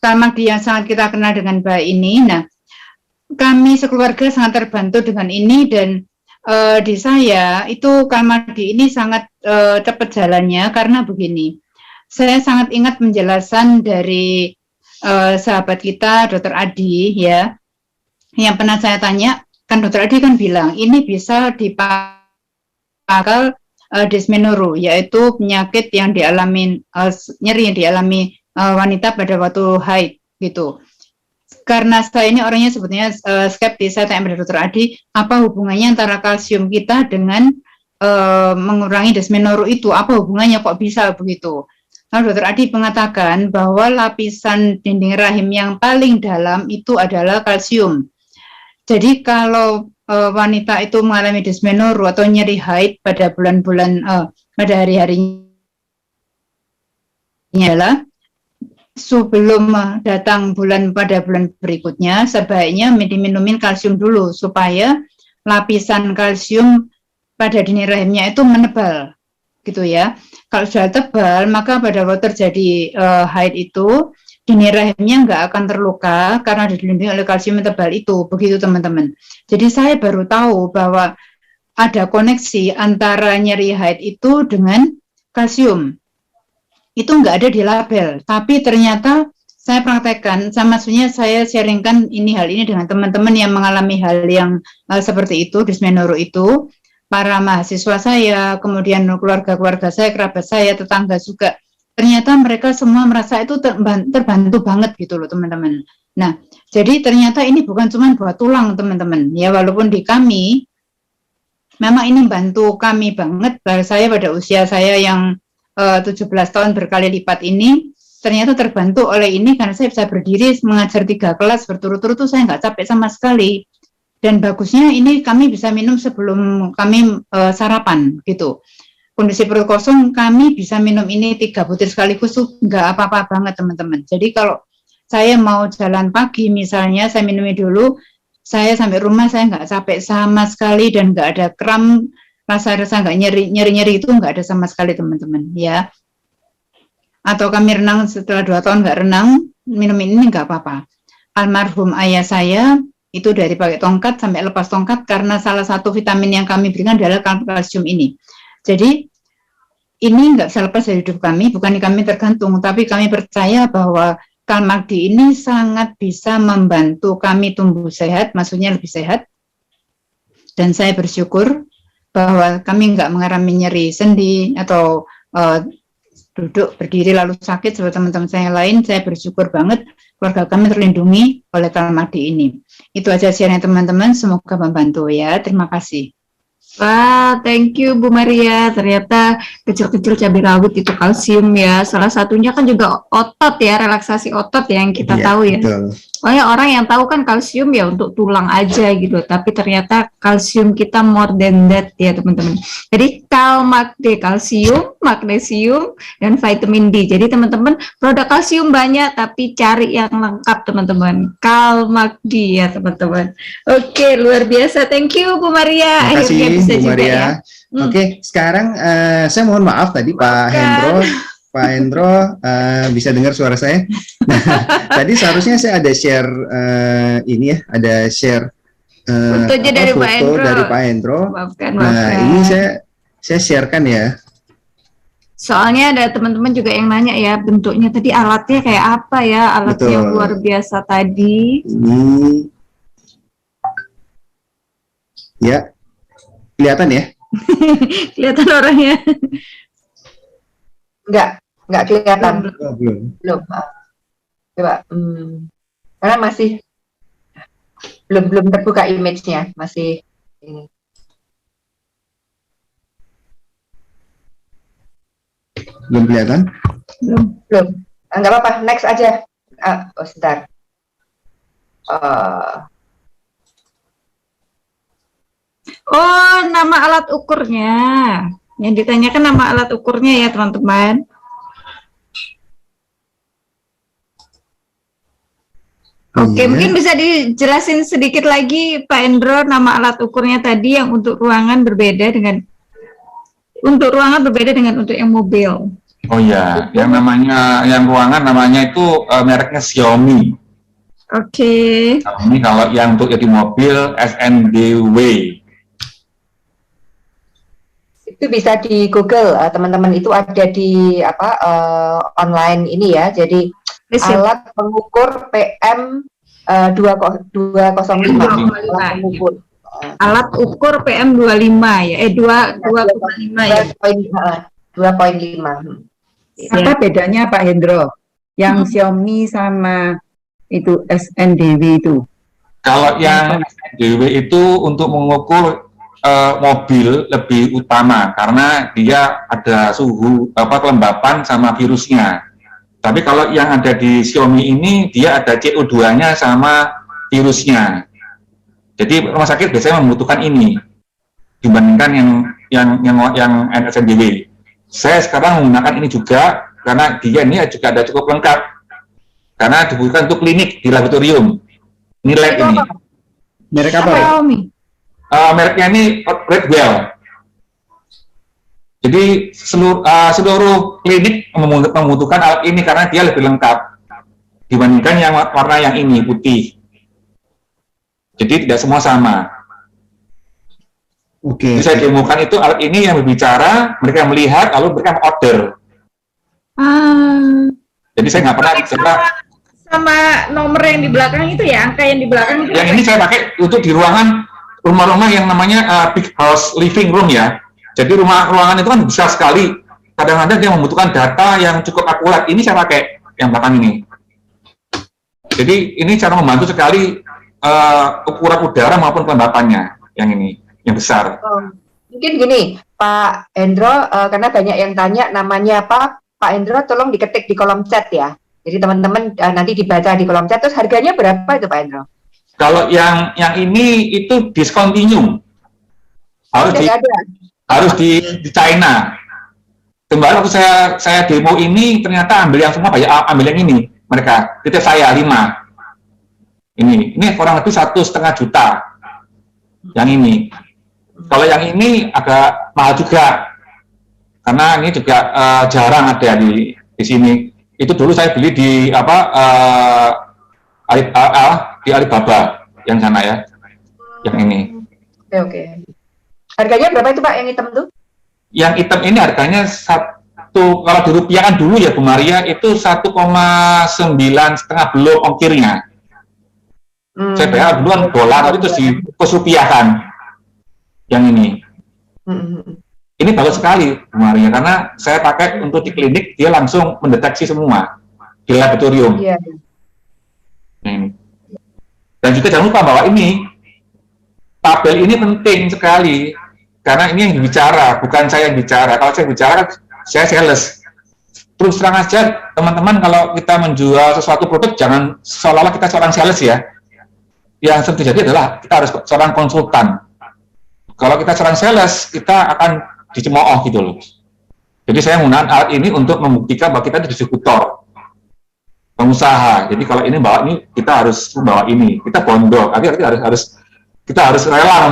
Kalmadi yang sangat kita kenal dengan baik ini. Nah, kami sekeluarga sangat terbantu dengan ini, dan di saya itu Kalmadi ini sangat cepat jalannya karena begini. Saya sangat ingat penjelasan dari sahabat kita Dr. Adi ya, yang pernah saya tanya, kan dokter Adi kan bilang ini bisa dipakai dysmenorrhea, yaitu penyakit yang dialami nyeri yang dialami wanita pada waktu haid gitu. Karena saya ini orangnya sebetulnya skeptis, saya tanya pada dokter Adi, apa hubungannya antara kalsium kita dengan mengurangi dysmenorrhea itu? Apa hubungannya, kok bisa begitu? Lalu dokter Adi mengatakan bahwa lapisan dinding rahim yang paling dalam itu adalah kalsium. Jadi kalau wanita itu mengalami dysmenorrhea atau nyeri haid pada bulan-bulan pada hari-harinya adalah sebelum datang pada bulan berikutnya, sebaiknya diminumin kalsium dulu supaya lapisan kalsium pada dinding rahimnya itu menebal, gitu ya. Kalau sudah tebal, maka pada waktu terjadi haid itu dinding rahimnya nggak akan terluka karena dilindungi oleh kalsium yang tebal itu, begitu teman-teman. Jadi saya baru tahu bahwa ada koneksi antara nyeri haid itu dengan kalsium. Itu nggak ada di label, tapi ternyata saya praktekkan, maksudnya saya sharingkan hal ini dengan teman-teman yang mengalami hal yang seperti itu, dysmenorrhea itu, para mahasiswa saya, kemudian keluarga-keluarga saya, kerabat saya, tetangga juga. Ternyata mereka semua merasa itu terbantu banget gitu loh teman-teman. Nah, jadi ternyata ini bukan cuma buat tulang teman-teman. Ya walaupun di kami, memang ini bantu kami banget. Saya pada usia saya yang 17 tahun berkali lipat ini, ternyata terbantu oleh ini karena saya bisa berdiri mengajar 3 kelas berturut-turut tuh saya nggak capek sama sekali. Dan bagusnya ini kami bisa minum sebelum kami sarapan gitu. Kondisi perut kosong kami bisa minum ini 3 butir sekaligus tuh nggak apa-apa banget teman-teman. Jadi kalau saya mau jalan pagi misalnya saya minumi dulu, saya sampai rumah saya nggak capek sama sekali dan nggak ada kram, rasa-rasa nggak nyeri itu nggak ada sama sekali teman-teman ya. Atau kami renang setelah 2 tahun nggak renang, minum ini nggak apa-apa. Almarhum ayah saya itu dari pakai tongkat sampai lepas tongkat karena salah satu vitamin yang kami berikan adalah kalsium ini. Jadi ini nggak bisa lepas dari hidup kami, bukan kami tergantung, tapi kami percaya bahwa Kalmagdi ini sangat bisa membantu kami tumbuh sehat, maksudnya lebih sehat. Dan saya bersyukur bahwa kami nggak mengalami nyeri sendi atau duduk berdiri lalu sakit seperti teman-teman saya yang lain. Saya bersyukur banget keluarga kami terlindungi oleh Kalmagdi ini. Itu aja sharing teman-teman, semoga membantu ya. Terima kasih. Wah, thank you Bu Maria. Ternyata kecil-kecil cabai rawit itu kalsium ya. Salah satunya kan juga otot ya, relaksasi otot ya, yang kita tahu ya. Betul. Soalnya orang yang tahu kan kalsium ya untuk tulang aja gitu. Tapi ternyata kalsium kita more than that ya teman-teman. Jadi Kalmagdi, kalsium, magnesium, dan vitamin D. Jadi teman-teman produk kalsium banyak tapi cari yang lengkap teman-teman. Kalmagdi ya teman-teman. Oke, luar biasa. Thank you Bu Maria. Terima kasih bisa Bu juga Maria. ya. Oke, sekarang saya mohon maaf tadi Pak Hendro bisa dengar suara saya. Nah, tadi seharusnya saya ada share ini ya, ada share fotonya dari Pak foto Hendro. dari Pak Hendro. Maafkan. Nah, ini saya sharekan ya. Soalnya ada teman-teman juga yang nanya ya, bentuknya tadi alatnya kayak apa ya, alatnya yang Betul. luar biasa tadi. Ini ya, kelihatan ya? Kelihatan orangnya. Enggak kelihatan. Oh, belum. Belum. Coba. Karena masih belum terbuka image-nya, masih ini. Belum kelihatan? Belum. Enggak apa-apa, next aja. Sebentar. Oh, nama alat ukurnya. Yang ditanyakan nama alat ukurnya ya, teman-teman. Oke, mungkin bisa dijelasin sedikit lagi Pak Endro, nama alat ukurnya tadi yang untuk ruangan berbeda dengan untuk yang mobil. Oh ya, yang ruangan namanya itu mereknya Xiaomi. Oke. Xiaomi, kalau yang untuk di mobil SNDW. Itu bisa di Google, teman-teman, itu ada di online ini ya. Jadi alat pengukur PM 205. Alat pengukur alat ukur PM25 ya, 2,5 ya. 2,5. Apa bedanya Pak Hendro? Yang Xiaomi sama itu SNDW itu? Kalau yang SNDW itu untuk mengukur mobil lebih utama karena dia ada suhu kelembapan sama virusnya. Tapi kalau yang ada di Xiaomi ini dia ada CO2-nya sama virusnya. Jadi rumah sakit biasanya membutuhkan ini dibandingkan yang SNDW. Saya sekarang menggunakan ini juga karena dia ini juga ada cukup lengkap karena dibutuhkan untuk klinik di laboratorium. Ini lab ini. Merek apa ya? Mereknya ini Redwell. Jadi seluruh klinik membutuhkan alat ini karena dia lebih lengkap dibandingkan yang warna yang ini putih. Jadi tidak semua sama. Oke. Bisa ditemukan itu alat ini yang berbicara, mereka melihat lalu mereka order. Jadi saya nggak pernah bicara Sama nomor yang di belakang itu ya, angka yang di belakang itu. Yang ini saya pakai untuk di ruangan rumah-rumah yang namanya big house living room ya. Jadi ruangan itu kan besar sekali. Kadang-kadang dia membutuhkan data yang cukup akurat. Ini saya pakai yang belakang ini. Jadi ini cara membantu sekali ukuran udara maupun kelembapannya. Yang ini, yang besar. Mungkin gini, Pak Hendro, karena banyak yang tanya namanya apa, Pak Hendro tolong diketik di kolom chat ya. Jadi teman-teman nanti dibaca di kolom chat. Terus harganya berapa itu Pak Hendro? Kalau yang ini itu discontinue. Harus di China. Kemarin waktu saya demo ini ternyata ambil yang semua banyak ambil yang ini mereka. Titip saya 5. Ini kurang lebih 1,5 juta. Yang ini. Kalau yang ini agak mahal juga. Karena ini juga jarang ada di sini. Itu dulu saya beli di di Alibaba yang sana ya. Yang ini. Oke. Harganya berapa itu Pak yang hitam tuh? Yang hitam ini harganya kalau dirupiahkan dulu ya Bu Maria itu 1,9 setengah belum ongkirnya. Saya bayar duluan dolar tapi terus dikurupiahkan yang ini. Ini bagus sekali Bu Maria karena saya pakai untuk di klinik dia langsung mendeteksi semua di laboratorium. Dan juga jangan lupa bahwa ini tabel ini penting sekali karena ini yang bicara, bukan saya yang bicara. Kalau saya bicara, saya sales. Terus terang aja, teman-teman, kalau kita menjual sesuatu produk, jangan seolah-olah kita seorang sales ya. Yang terjadi adalah kita harus seorang konsultan. Kalau kita seorang sales, kita akan dicemooh gitu loh. Jadi saya menggunakan alat ini untuk membuktikan bahwa kita itu distributor, pengusaha. Jadi kalau ini bawa ini, kita harus membawa ini. Kita bondol, artinya kita harus rela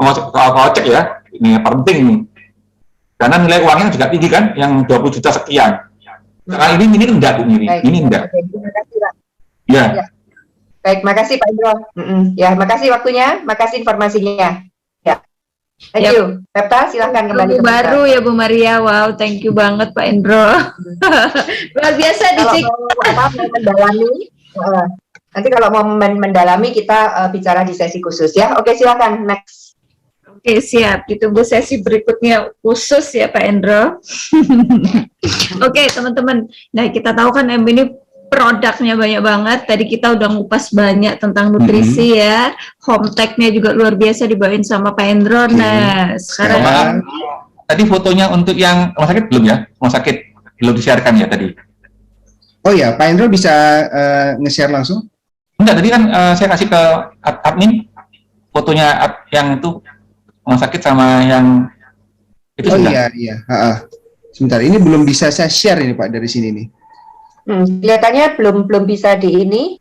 mengocek ya. Ini penting nih. Karena nilai uangnya juga tinggi kan, yang 20 juta sekian. Karena ini enggak, Bu Miri. Ini enggak. Ya. Baik, makasih Pak Indro. Ya, makasih waktunya, makasih informasinya. Ya. Thank you. Pepta, silahkan kembali. Baru ya Bu Maria, wow, thank you banget Pak Indro. Luar biasa dicek. Kalau mau mendalami, nanti kalau mau mendalami kita bicara di sesi khusus ya. Oke, silakan next. Oke, siap. Ditunggu sesi berikutnya khusus ya Pak Endro. Oke, teman-teman. Nah, kita tahu kan MB ini produknya banyak banget. Tadi kita udah ngupas banyak tentang nutrisi ya. Home tech-nya juga luar biasa dibawain sama Pak Endro. Nah, sekarang tadi fotonya untuk yang rumah sakit belum ya? Rumah sakit belum disiarkan ya tadi? Oh ya, Pak Endro bisa nge-share langsung? Enggak, tadi kan saya kasih ke admin fotonya yang itu rumah sakit sama yang itu. Oh iya. Sebentar, ini belum bisa saya share ini Pak dari sini nih. Kelihatannya belum bisa di ini.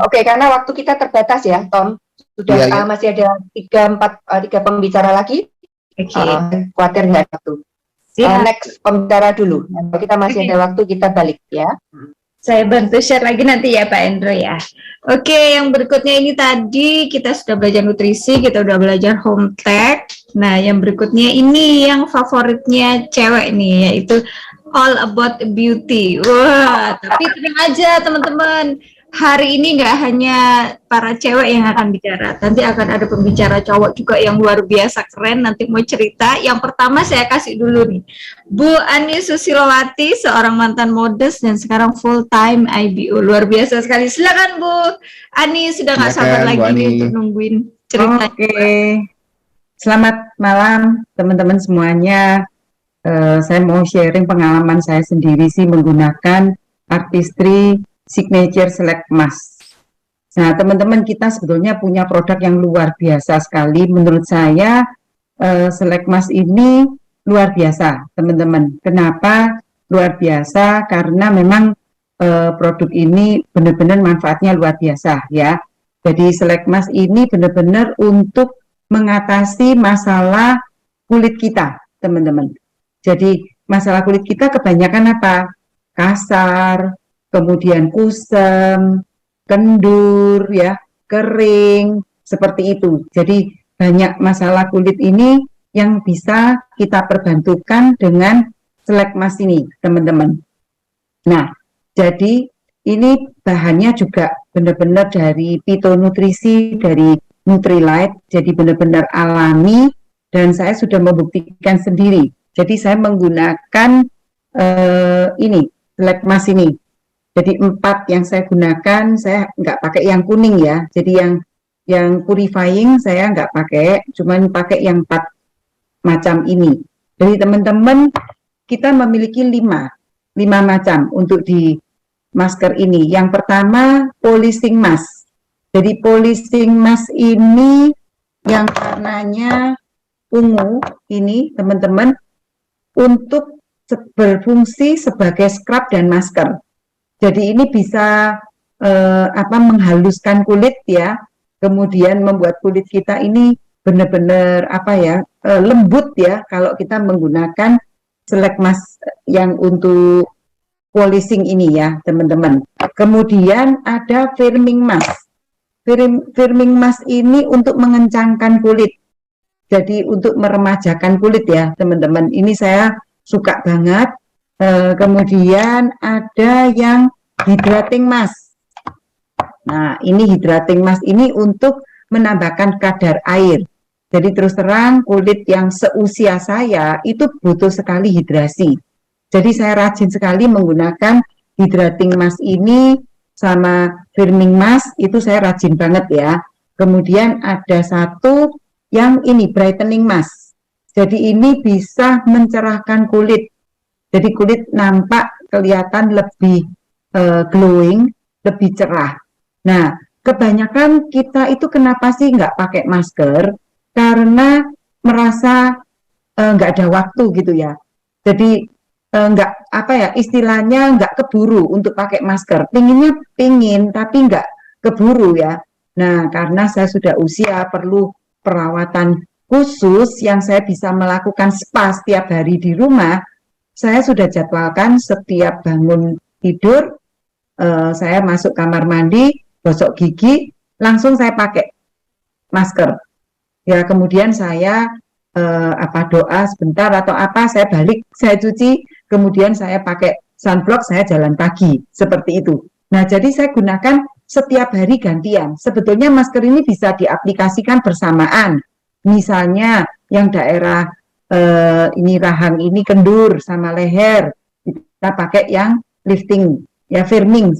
Oke, karena waktu kita terbatas ya, Tom. Sudah masih ada 3 pembicara lagi. Khawatir nggak ada waktu. Next pembicara dulu. Kalau kita masih ada waktu, kita balik ya. Saya bantu share lagi nanti ya Pak Endro ya. Oke, yang berikutnya ini tadi kita sudah belajar nutrisi, kita udah belajar home tech. Nah, yang berikutnya ini yang favoritnya cewek nih, yaitu all about beauty. Wah, tapi tenang aja teman-teman. hari ini nggak hanya para cewek yang akan bicara, nanti akan ada pembicara cowok juga yang luar biasa keren, nanti mau cerita. Yang pertama saya kasih dulu nih, Bu Ani Susilowati, seorang mantan modus dan sekarang full time IBO, luar biasa sekali. Silakan Bu Ani, sudah nggak sabar Silakan, Bu lagi nih Ani. untuk nungguin ceritanya. Oke, selamat malam teman-teman semuanya. Saya mau sharing pengalaman saya sendiri sih menggunakan Artistry Signature Select Mask. Nah, teman-teman, kita sebetulnya punya produk yang luar biasa sekali. Menurut saya, Select Mask ini luar biasa, teman-teman. Kenapa luar biasa? Karena memang produk ini benar-benar manfaatnya luar biasa, ya. Jadi, Select Mask ini benar-benar untuk mengatasi masalah kulit kita, teman-teman. Jadi, masalah kulit kita kebanyakan apa? Kasar, kemudian kusam, kendur, ya, kering, seperti itu. Jadi banyak masalah kulit ini yang bisa kita perbantukan dengan Select Mask ini, teman-teman. Nah, jadi ini bahannya juga benar-benar dari Phytonutrisi, dari Nutrilite, jadi benar-benar alami, dan saya sudah membuktikan sendiri. Jadi saya menggunakan ini, Select Mask ini. Jadi 4 yang saya gunakan, saya nggak pakai yang kuning ya. Jadi yang purifying saya nggak pakai, cuman pakai yang 4 macam ini. Jadi teman-teman, kita memiliki 5 macam untuk di masker ini. Yang pertama, polishing mask. Jadi polishing mask ini yang warnanya ungu ini, teman-teman, untuk berfungsi sebagai scrub dan masker. Jadi ini bisa menghaluskan kulit ya, kemudian membuat kulit kita ini benar-benar lembut ya kalau kita menggunakan Select Mask yang untuk polishing ini ya, teman-teman. Kemudian ada firming mask. Firming mask ini untuk mengencangkan kulit. Jadi untuk meremajakan kulit ya, teman-teman. Ini saya suka banget. Kemudian ada yang hydrating mask. Nah, ini hydrating mask ini untuk menambahkan kadar air. Jadi terus terang kulit yang seusia saya itu butuh sekali hidrasi. Jadi saya rajin sekali menggunakan hydrating mask ini sama firming mask, itu saya rajin banget ya. Kemudian ada satu yang ini brightening mask. Jadi ini bisa mencerahkan kulit. Jadi kulit nampak kelihatan lebih glowing, lebih cerah. Nah, kebanyakan kita itu kenapa sih nggak pakai masker? Karena merasa nggak ada waktu gitu ya. Jadi nggak istilahnya nggak keburu untuk pakai masker. Pingin tapi nggak keburu ya. Nah, karena saya sudah usia perlu perawatan khusus yang saya bisa melakukan spa setiap hari di rumah. Saya sudah jadwalkan setiap bangun tidur, saya masuk kamar mandi, gosok gigi, langsung saya pakai masker. Ya, kemudian saya doa sebentar atau saya balik, saya cuci, kemudian saya pakai sunblock, saya jalan pagi, seperti itu. Nah, jadi saya gunakan setiap hari gantian. Sebetulnya masker ini bisa diaplikasikan bersamaan. Misalnya yang daerah ini rahang ini kendur sama leher, kita pakai yang lifting, ya firming,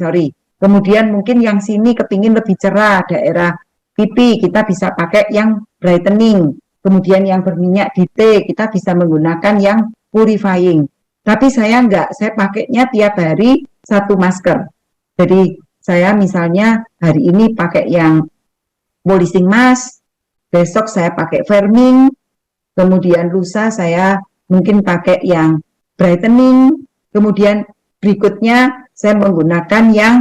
Kemudian mungkin yang sini kepingin lebih cerah, daerah pipi, kita bisa pakai yang brightening. Kemudian yang berminyak di T, kita bisa menggunakan yang purifying. Tapi saya enggak, saya pakainya tiap hari 1 masker. Jadi saya misalnya hari ini pakai yang polishing mask, besok saya pakai firming, kemudian lusa saya mungkin pakai yang brightening, kemudian berikutnya saya menggunakan yang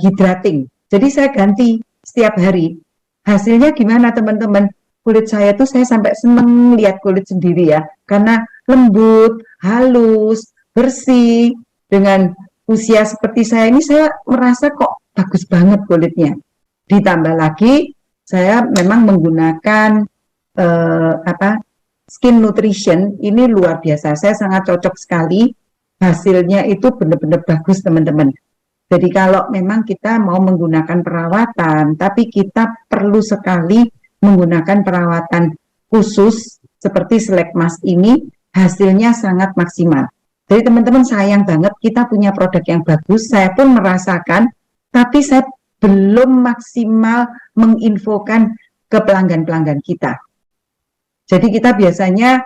hydrating. Jadi saya ganti setiap hari. Hasilnya gimana teman-teman? Kulit saya tuh saya sampai seneng lihat kulit sendiri ya, karena lembut, halus, bersih. Dengan usia seperti saya ini saya merasa kok bagus banget kulitnya. Ditambah lagi saya memang menggunakan skin nutrition ini luar biasa. Saya sangat cocok sekali. Hasilnya itu benar-benar bagus teman-teman. Jadi kalau memang kita mau menggunakan perawatan, tapi kita perlu sekali menggunakan perawatan khusus seperti Select Mask ini, hasilnya sangat maksimal. Jadi teman-teman sayang banget kita punya produk yang bagus, saya pun merasakan, tapi saya belum maksimal menginfokan ke pelanggan-pelanggan kita. Jadi kita biasanya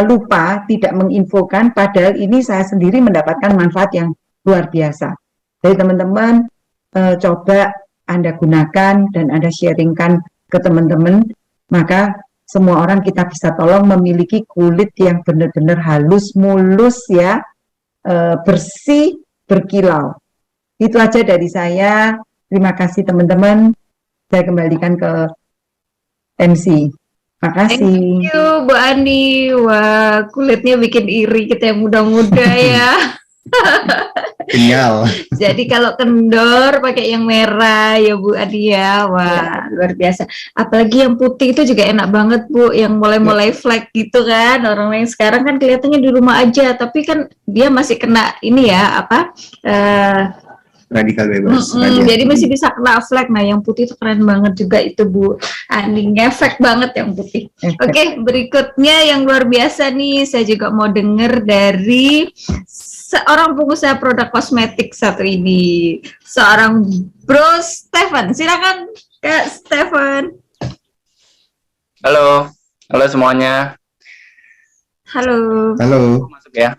lupa tidak menginfokan, padahal ini saya sendiri mendapatkan manfaat yang luar biasa. Jadi teman-teman coba Anda gunakan dan Anda sharingkan ke teman-teman, maka semua orang kita bisa tolong memiliki kulit yang benar-benar halus, mulus ya, bersih, berkilau. Itu aja dari saya. Terima kasih teman-teman. Saya kembalikan ke MC. Makasih. Thank you Bu Ani. Wah, kulitnya bikin iri kita yang muda-muda ya. Kenyal. Jadi kalau kendor pakai yang merah ya Bu Adi ya. Wah, luar biasa. Apalagi yang putih itu juga enak banget Bu, yang mulai-mulai flek gitu kan. Orang yang sekarang kan kelihatannya di rumah aja, tapi kan dia masih kena ini ya, apa? Radikal bebas. Jadi masih bisa kena flek. Nah, yang putih itu keren banget juga itu Bu Ani, ngefek banget yang putih. Oke, berikutnya yang luar biasa nih, saya juga mau denger dari seorang pengusaha produk kosmetik satu ini, seorang Bro Stefan. Silakan Kak Stefan. Halo semuanya. Halo. Halo. Masuk ya.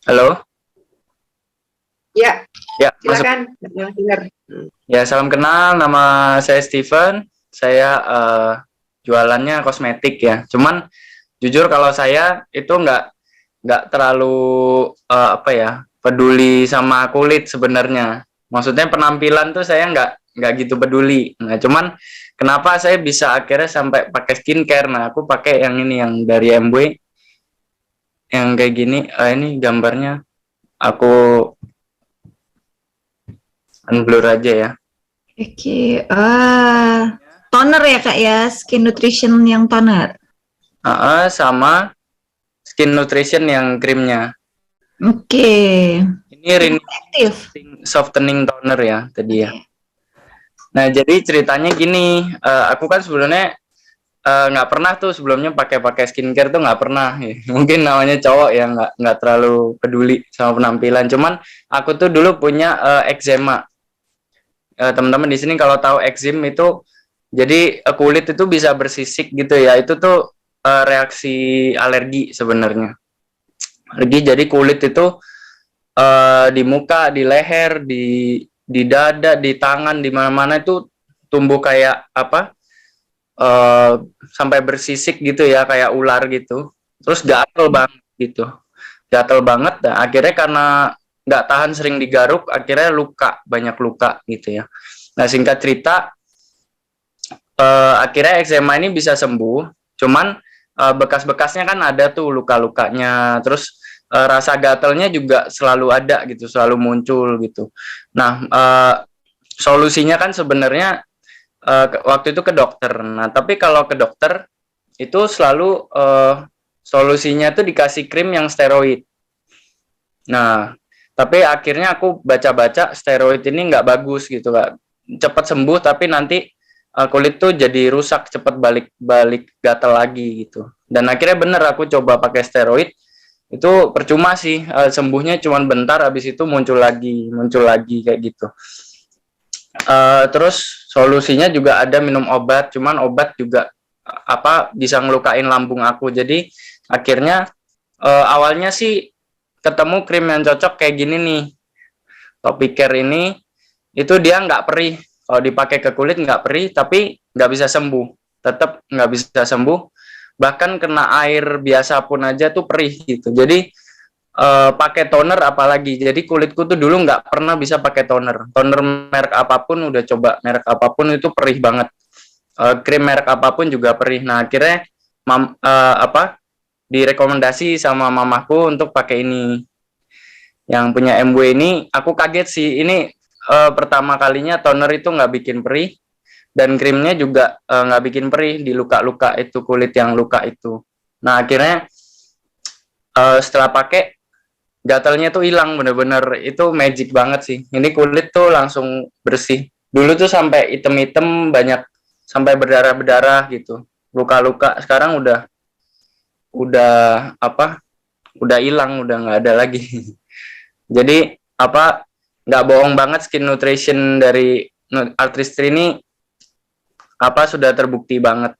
Halo. Ya, silakan. Dengar. Ya, salam kenal. Nama saya Steven. Saya jualannya kosmetik ya. Cuman jujur kalau saya itu nggak terlalu peduli sama kulit sebenarnya. Maksudnya penampilan tuh saya nggak gitu peduli. Nah, cuman kenapa saya bisa akhirnya sampai pakai skincare? Nah, aku pakai yang ini yang dari MW yang kayak gini. Ini gambarnya. Aku unblur aja ya. Oke, toner ya Kak ya, skin nutrition yang toner. Sama skin nutrition yang krimnya. Oke. Ini renewing softening toner ya tadi ya. Nah, jadi ceritanya gini, aku kan sebenarnya nggak pernah tuh sebelumnya pakai skincare tuh nggak pernah. Mungkin namanya cowok ya nggak terlalu peduli sama penampilan. Cuman aku tuh dulu punya eczema. Teman-teman di sini kalau tahu eczema itu, jadi kulit itu bisa bersisik gitu ya. Itu tuh reaksi alergi sebenarnya. Alergi, jadi kulit itu di muka, di leher, di dada, di tangan, di mana-mana itu tumbuh kayak sampai bersisik gitu ya, kayak ular gitu. Terus gatel banget gitu, gatel banget. Dan akhirnya karena nggak tahan sering digaruk, akhirnya banyak luka gitu ya. Nah, singkat cerita, akhirnya eczema ini bisa sembuh. Cuman bekas-bekasnya kan ada tuh, luka-lukanya. Terus rasa gatelnya juga selalu ada gitu, selalu muncul gitu. Nah, solusinya kan sebenarnya waktu itu ke dokter. Nah, tapi kalau ke dokter itu selalu solusinya tuh dikasih krim yang steroid. Nah, tapi akhirnya aku baca-baca steroid ini nggak bagus gitu, Kak. Cepat sembuh tapi nanti kulit tuh jadi rusak, cepat balik gatal lagi gitu. Dan akhirnya bener aku coba pakai steroid, itu percuma sih, sembuhnya cuma bentar, habis itu muncul lagi kayak gitu. Terus solusinya juga ada minum obat, cuman obat juga bisa ngelukain lambung aku. Jadi akhirnya awalnya sih ketemu krim yang cocok kayak gini nih, Topicare ini. Itu dia nggak perih, kalau dipakai ke kulit nggak perih, tapi nggak bisa sembuh, tetap nggak bisa sembuh. Bahkan kena air biasa pun aja tuh perih gitu. Jadi pakai toner apalagi. Jadi kulitku tuh dulu nggak pernah bisa pakai toner merek apapun, udah coba merek apapun itu perih banget. Krim merek apapun juga perih. Nah, akhirnya direkomendasi sama mamaku untuk pakai ini, yang punya MW ini. Aku kaget sih, ini pertama kalinya toner itu nggak bikin perih, dan krimnya juga nggak bikin perih di luka-luka itu, kulit yang luka itu. Nah, akhirnya setelah pakai gatalnya tuh hilang bener-bener, itu magic banget sih. Ini kulit tuh langsung bersih. Dulu tuh sampai item-item banyak, sampai berdarah-berdarah gitu, luka-luka. Sekarang udah hilang, udah nggak ada lagi. Jadi nggak bohong banget, skin nutrition dari Artistry ini sudah terbukti banget.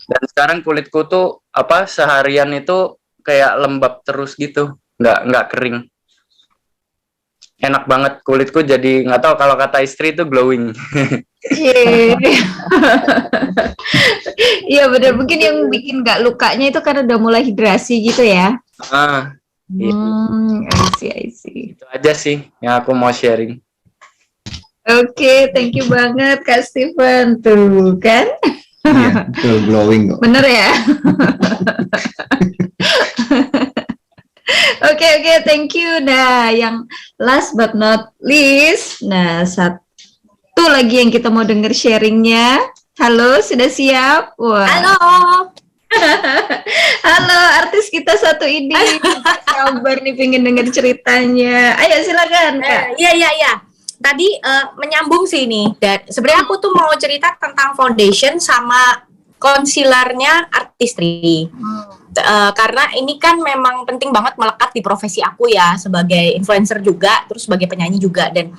Dan sekarang kulitku tuh seharian itu kayak lembab terus gitu, nggak kering. Enak banget kulitku, jadi nggak tahu kalau kata istri itu glowing. Iya benar, mungkin yang bikin nggak lukanya itu karena udah mulai hidrasi gitu ya. I see. Itu aja sih yang aku mau sharing. Oke, thank you banget Kak Steven. Tuh kan? Iya, betul, glowing kok. Bener ya? Oke, thank you. Nah, yang last but not least, nah satu lagi yang kita mau denger sharingnya. Halo, sudah siap? Wah. Halo. Halo, artis kita satu ini. Sabar nih, pengen denger ceritanya. Ayo silakan Kak. Iya. Tadi menyambung sih ini. Dan sebenarnya aku tuh mau cerita tentang foundation sama concealernya Artistry. Karena ini kan memang penting banget melekat di profesi aku ya, sebagai influencer juga, terus sebagai penyanyi juga. Dan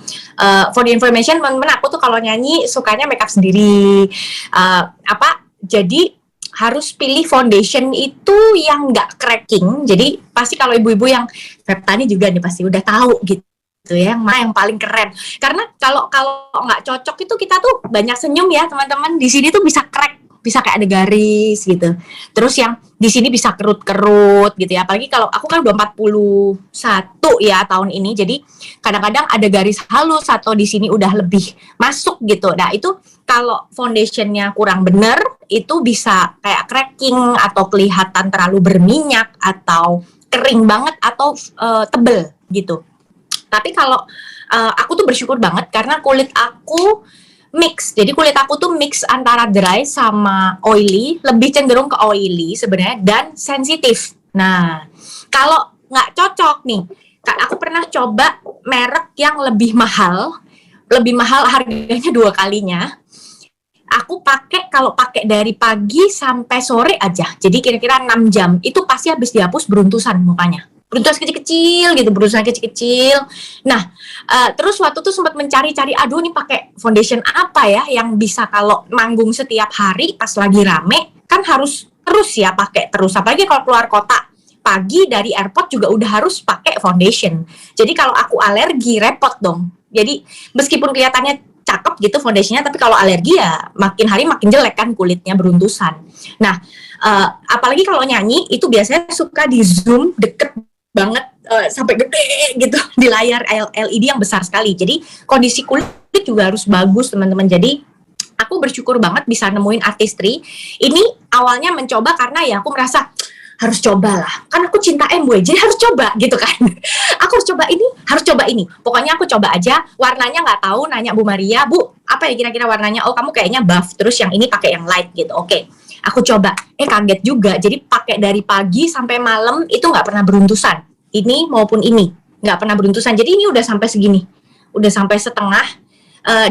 for the information, teman-teman, aku tuh kalau nyanyi sukanya makeup sendiri. Jadi harus pilih foundation itu yang nggak cracking. Jadi pasti kalau ibu-ibu yang Feptani juga nih pasti udah tahu gitu ya, yang mana yang paling keren. Karena kalau nggak cocok itu kita tuh banyak senyum ya teman-teman. Di sini tuh bisa crack, bisa kayak ada garis gitu. Terus yang di sini bisa kerut-kerut gitu ya. Apalagi kalau aku kan udah 41 ya tahun ini. Jadi kadang-kadang ada garis halus atau di sini udah lebih masuk gitu. Nah, itu kalau foundationnya kurang bener, itu bisa kayak cracking atau kelihatan terlalu berminyak atau kering banget atau tebel gitu. Tapi kalau aku tuh bersyukur banget karena kulit aku mix. Jadi kulit aku tuh mix antara dry sama oily, lebih cenderung ke oily sebenarnya, dan sensitif. Nah, kalau nggak cocok nih, aku pernah coba merek yang lebih mahal harganya 2 kalinya. Aku kalau pakai dari pagi sampai sore aja, jadi kira-kira 6 jam, itu pasti habis dihapus beruntusan mukanya. Beruntusan kecil-kecil. Nah, terus waktu itu sempat mencari-cari, aduh ini pakai foundation apa ya yang bisa kalau manggung setiap hari pas lagi rame, kan harus terus ya pakai terus. Apalagi kalau keluar kota, pagi dari airport juga udah harus pakai foundation. Jadi kalau aku alergi, repot dong. Jadi meskipun kelihatannya cakep gitu foundationnya, tapi kalau alergi ya makin hari makin jelek kan kulitnya, beruntusan. Nah, apalagi kalau nyanyi itu biasanya suka di zoom deket banget sampai gede gitu di layar LED yang besar sekali. Jadi kondisi kulit juga harus bagus teman-teman. Jadi aku bersyukur banget bisa nemuin Artistry. Ini awalnya mencoba karena ya aku merasa harus coba lah. Kan aku cinta MW, jadi harus coba gitu kan. Aku harus coba ini. Pokoknya aku coba aja. Warnanya nggak tahu, nanya Bu Maria, Bu, apa ya kira-kira warnanya? Oh, kamu kayaknya buff, terus yang ini pakai yang light gitu. Oke. Aku coba, kaget juga. Jadi pakai dari pagi sampai malam itu nggak pernah beruntusan. Ini maupun ini nggak pernah beruntusan. Jadi ini udah sampai segini, udah sampai setengah.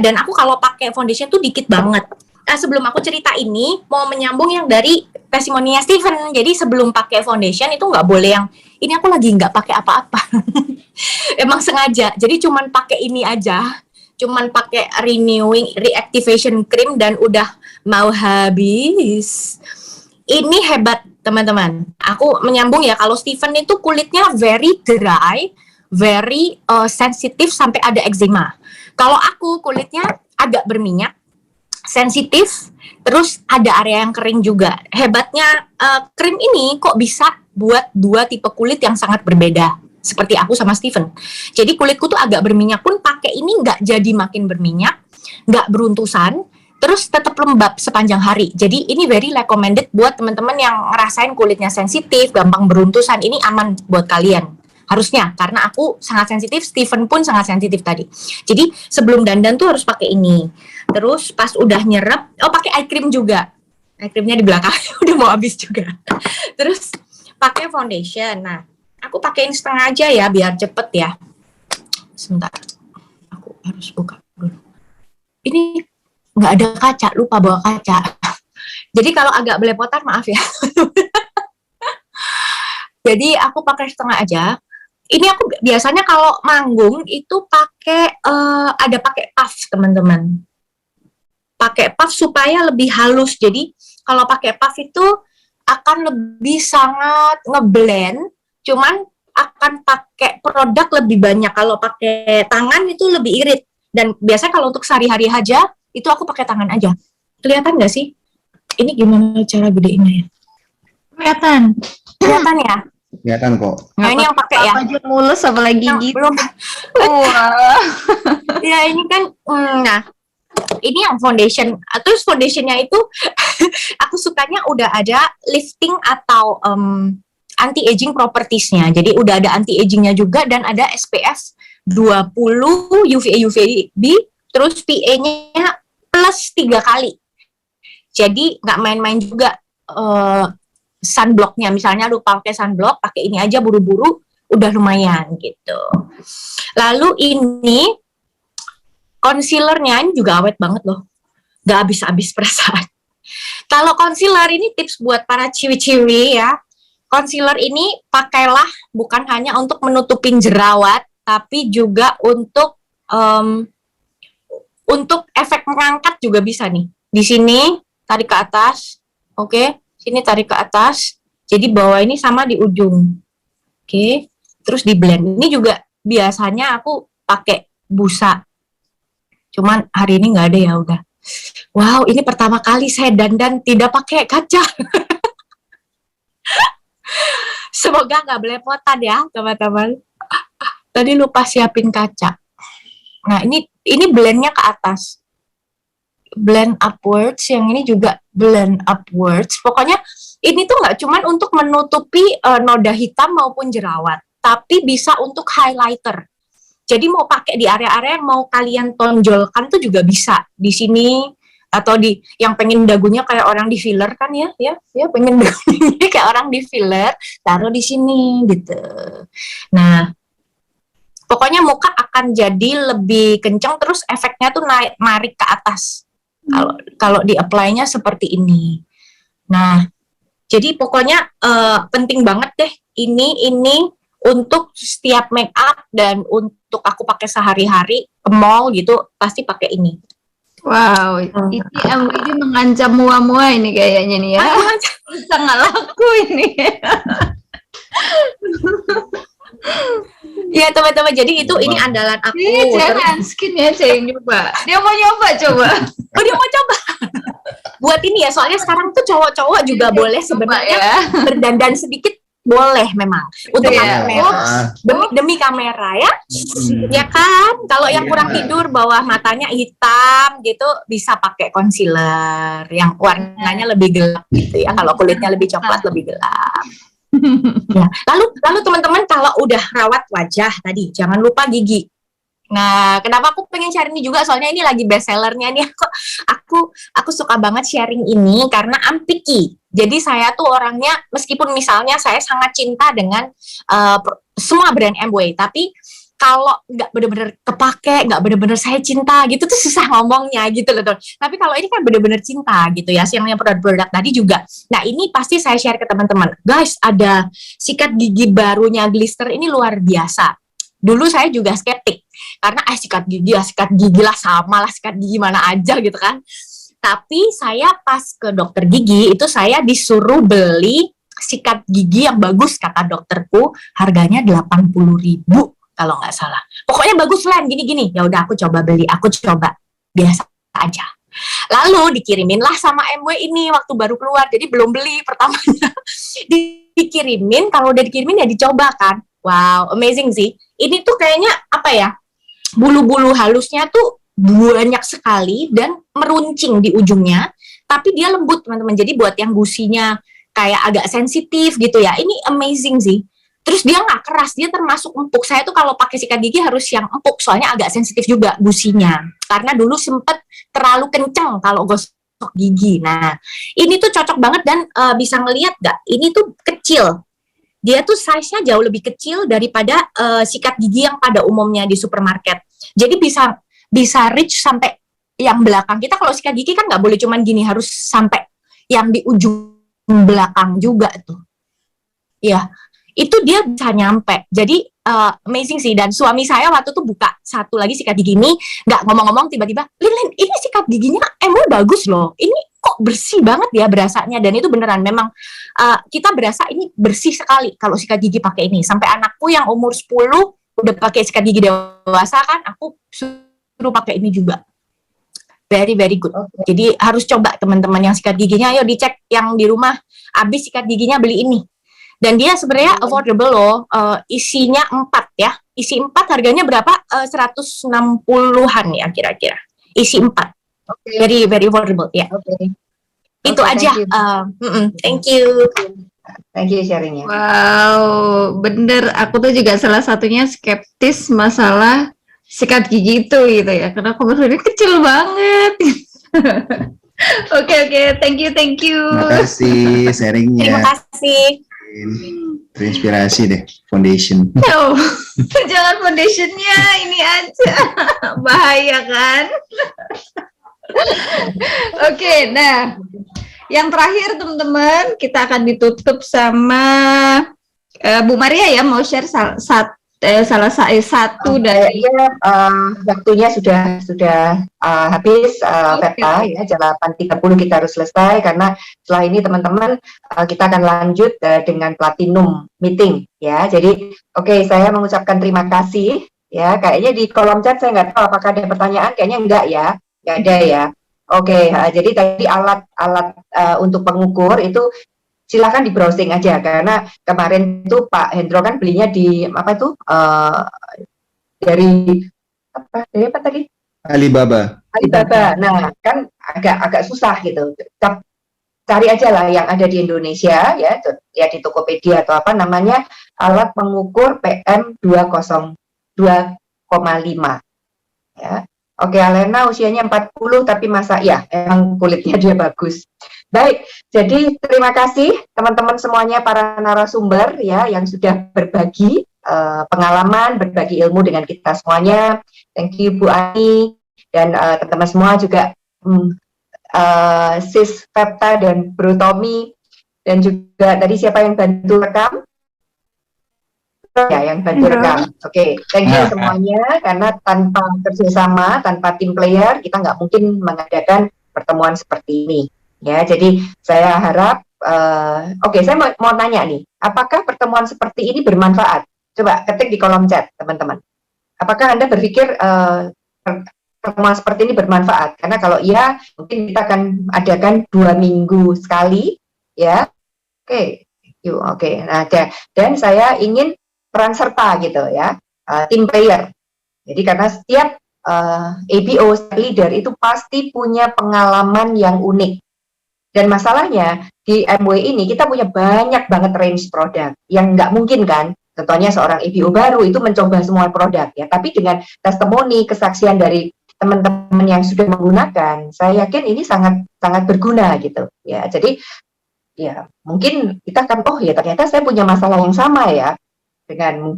Dan aku kalau pakai foundation tuh dikit banget. Sebelum aku cerita ini, mau menyambung yang dari testimoninya Steven. Jadi sebelum pakai foundation itu nggak boleh yang ini aku lagi nggak pakai apa-apa. Emang sengaja. Jadi cuman pakai ini aja. Cuman pakai renewing reactivation cream dan udah mau habis. Ini hebat teman-teman. Aku menyambung ya, kalau Steven itu kulitnya very dry, very sensitif sampai ada eczema. Kalau aku kulitnya agak berminyak, sensitif, terus ada area yang kering juga. Hebatnya krim ini kok bisa buat 2 tipe kulit yang sangat berbeda. Seperti aku sama Steven. Jadi kulitku tuh agak berminyak pun pakai ini nggak jadi makin berminyak, nggak beruntusan, terus tetap lembab sepanjang hari. Jadi ini very recommended buat teman-teman yang ngerasain kulitnya sensitif, gampang beruntusan. Ini aman buat kalian. Harusnya, karena aku sangat sensitif, Steven pun sangat sensitif tadi. Jadi sebelum dandan tuh harus pakai ini. Terus pas udah nyerap, pakai eye cream juga. Eye creamnya di belakang, udah mau habis juga. Terus pakai foundation. Nah, aku pakein setengah aja ya biar cepet ya. Sebentar, aku harus buka dulu. Ini nggak ada kaca, lupa bawa kaca. Jadi kalau agak belepotan maaf ya. Jadi aku pakai setengah aja. Ini aku biasanya kalau manggung itu pakai ada pakai puff teman-teman. Pakai puff supaya lebih halus. Jadi kalau pakai puff itu akan lebih sangat ngeblend, cuman akan pakai produk lebih banyak. Kalau pakai tangan itu lebih irit. Dan biasanya kalau untuk sehari-hari aja, itu aku pakai tangan aja. Kelihatan nggak sih? Ini gimana cara gedeinnya ya? Kelihatan. Kelihatan ya? Kelihatan kok. Nah, ini yang pakai ya. Aja mulus apalagi gigi. Belum. Wah. Ya ini kan, nah ini yang foundation. Terus foundationnya itu aku sukanya udah ada lifting atau anti-aging propertiesnya. Jadi udah ada anti-agingnya juga dan ada SPF 20 UVA UVB, terus PA-nya plus 3 kali. Jadi nggak main-main juga sunblocknya. Misalnya lupa pakai sunblock, pakai ini aja buru-buru, udah lumayan gitu. Lalu ini concealernya ini juga awet banget loh, nggak habis-habis perasaan. Kalau concealer ini tips buat para ciwi-ciwi ya. Concealer ini pakailah bukan hanya untuk menutupin jerawat, tapi juga untuk efek mengangkat juga bisa nih. Di sini tarik ke atas, oke. Sini tarik ke atas. Jadi bawah ini sama di ujung, oke. Terus di blend. Ini juga biasanya aku pakai busa. Cuman hari ini nggak ada ya udah. Wow, ini pertama kali saya dandan tidak pakai kaca. Semoga nggak belepotan ya teman-teman. Tadi lupa siapin kaca. Nah ini blendnya ke atas. Blend upwards, yang ini juga blend upwards. Pokoknya ini tuh nggak cuman untuk menutupi noda hitam maupun jerawat, tapi bisa untuk highlighter. Jadi mau pakai di area-area yang mau kalian tonjolkan tuh juga bisa. Di sini atau di yang pengen dagunya kayak orang di filler kan ya pengen dagunya kayak orang di filler, taruh di sini gitu. Nah, pokoknya muka akan jadi lebih kenceng, terus efeknya tuh narik ke atas. Kalau di apply-nya seperti ini. Nah, jadi pokoknya penting banget deh ini untuk setiap make up dan untuk aku pakai sehari-hari ke mall gitu pasti pakai ini. Wow, ini MWD mengancam mua-mua ini kayaknya nih ya. Bisa nggak laku ini. Ya teman-teman, jadi itu ini andalan aku. Jangan skin ya, yang nyoba. Dia mau nyoba coba. Oh dia mau coba. Buat ini ya, soalnya sekarang tuh cowok-cowok juga boleh sebenarnya ya. Berdandan sedikit boleh memang untuk kamera, demi kamera ya. Ya kan, kalau yang kurang tidur bawah matanya hitam gitu bisa pakai concealer yang warnanya lebih gelap gitu ya. Kalau kulitnya lebih coklat lebih gelap. Ya. Lalu teman-teman kalau udah rawat wajah tadi jangan lupa gigi. Nah, kenapa aku pengen share ini juga? Soalnya ini lagi best sellernya nih. Aku suka banget sharing ini karena I'm picky. Jadi saya tuh orangnya, meskipun misalnya saya sangat cinta dengan semua brand MW, tapi kalau nggak bener-bener kepake, nggak bener-bener saya cinta gitu tuh susah ngomongnya gitu loh. Tapi kalau ini kan bener-bener cinta gitu ya, yang produk-produk tadi juga. Nah ini pasti saya share ke teman-teman. Guys, ada sikat gigi barunya Glister ini luar biasa. Dulu saya juga skeptik karena sikat gigi lah sama lah sikat gigi mana aja gitu kan. Tapi saya pas ke dokter gigi itu saya disuruh beli sikat gigi yang bagus kata dokterku, harganya 80.000 kalau nggak salah. Pokoknya bagus lah gini-gini. Ya udah aku coba beli, aku coba biasa aja. Lalu dikirimin lah sama MW ini waktu baru keluar. Jadi belum beli pertamanya. Dikirimin, kalau udah dikirimin ya dicoba kan. Wow, amazing sih. Ini tuh kayaknya apa ya? Bulu-bulu halusnya tuh banyak sekali dan meruncing di ujungnya, tapi dia lembut teman-teman. Jadi buat yang gusinya kayak agak sensitif gitu ya, ini amazing sih. Terus dia nggak keras, dia termasuk empuk. Saya tuh kalau pakai sikat gigi harus yang empuk, soalnya agak sensitif juga gusinya. Karena dulu sempet terlalu kenceng kalau gosok gigi. Nah, ini tuh cocok banget dan bisa ngelihat nggak? Ini tuh kecil. dia tuh size-nya jauh lebih kecil daripada sikat gigi yang pada umumnya di supermarket. Jadi bisa reach sampai yang belakang. Kita kalau sikat gigi kan nggak boleh cuman gini, harus sampai yang di ujung belakang juga tuh. Ya, itu dia bisa nyampe. Jadi amazing sih. Dan suami saya waktu itu buka satu lagi sikat gigi ini, nggak ngomong-ngomong tiba-tiba, Lin, ini sikat giginya emang bagus loh. Ini kok bersih banget ya berasanya. Dan itu beneran memang kita berasa ini bersih sekali kalau sikat gigi pakai ini. Sampai anakku yang umur 10 udah pakai sikat gigi dewasa kan, aku suruh pakai ini juga. Very very good. Jadi harus coba teman-teman yang sikat giginya, ayo dicek yang di rumah. Abis sikat giginya beli ini. Dan dia sebenarnya affordable loh. Isinya 4 ya. Isi 4 harganya berapa? 160-an ya kira-kira. Isi 4. Very very affordable ya. Itu aja. Thank you. Thank you sharingnya. Wow, bener. Aku tuh juga salah satunya skeptis masalah sikat gigi itu gitu ya. Karena komersilnya kecil banget. Oke, thank you. Terima kasih sharingnya. Terima kasih. Terinspirasi deh, foundation. No, jangan foundationnya, ini aja. Bahaya kan? Oke, nah yang terakhir teman-teman, kita akan ditutup sama Bu Maria ya, mau share satu dari waktunya sudah habis, Peta ya, jam 8.30 kita harus selesai karena setelah ini teman-teman kita akan lanjut dengan platinum meeting ya. Jadi saya mengucapkan terima kasih ya. Kayaknya di kolom chat saya nggak tahu apakah ada pertanyaan, kayaknya enggak ya, nggak ada ya. Jadi tadi alat untuk pengukur itu silahkan di browsing aja karena kemarin tuh Pak Hendro kan belinya di dari apa tadi? Alibaba. Nah, kan agak susah gitu. Cari aja lah yang ada di Indonesia ya di Tokopedia atau apa namanya, alat pengukur PM 2,5 ya. Alena usianya 40 tapi masa ya emang kulitnya dia bagus. Baik, jadi terima kasih teman-teman semuanya, para narasumber ya yang sudah berbagi pengalaman, berbagi ilmu dengan kita semuanya. Thank you Bu Ani dan teman-teman semua juga, Sis Pepta dan Bro Tommy, dan juga tadi siapa yang bantu rekam? Ya, yang bantu rekam. Thank you semuanya, karena tanpa kerjasama, tanpa tim player, kita nggak mungkin mengadakan pertemuan seperti ini. Ya, jadi saya harap, saya mau tanya nih, apakah pertemuan seperti ini bermanfaat? Coba ketik di kolom chat, teman-teman. Apakah Anda berpikir pertemuan seperti ini bermanfaat? Karena kalau iya, mungkin kita akan adakan 2 minggu sekali, ya. Nah, dan saya ingin peran serta gitu ya, tim player. Jadi karena setiap ABO leader itu pasti punya pengalaman yang unik. Dan masalahnya di MW ini kita punya banyak banget range produk yang nggak mungkin kan. Contohnya seorang ABO baru itu mencoba semua produk ya. Tapi dengan testimoni, kesaksian dari teman-teman yang sudah menggunakan, saya yakin ini sangat berguna gitu ya. Jadi ya mungkin kita akan ternyata saya punya masalah yang sama ya. Dengan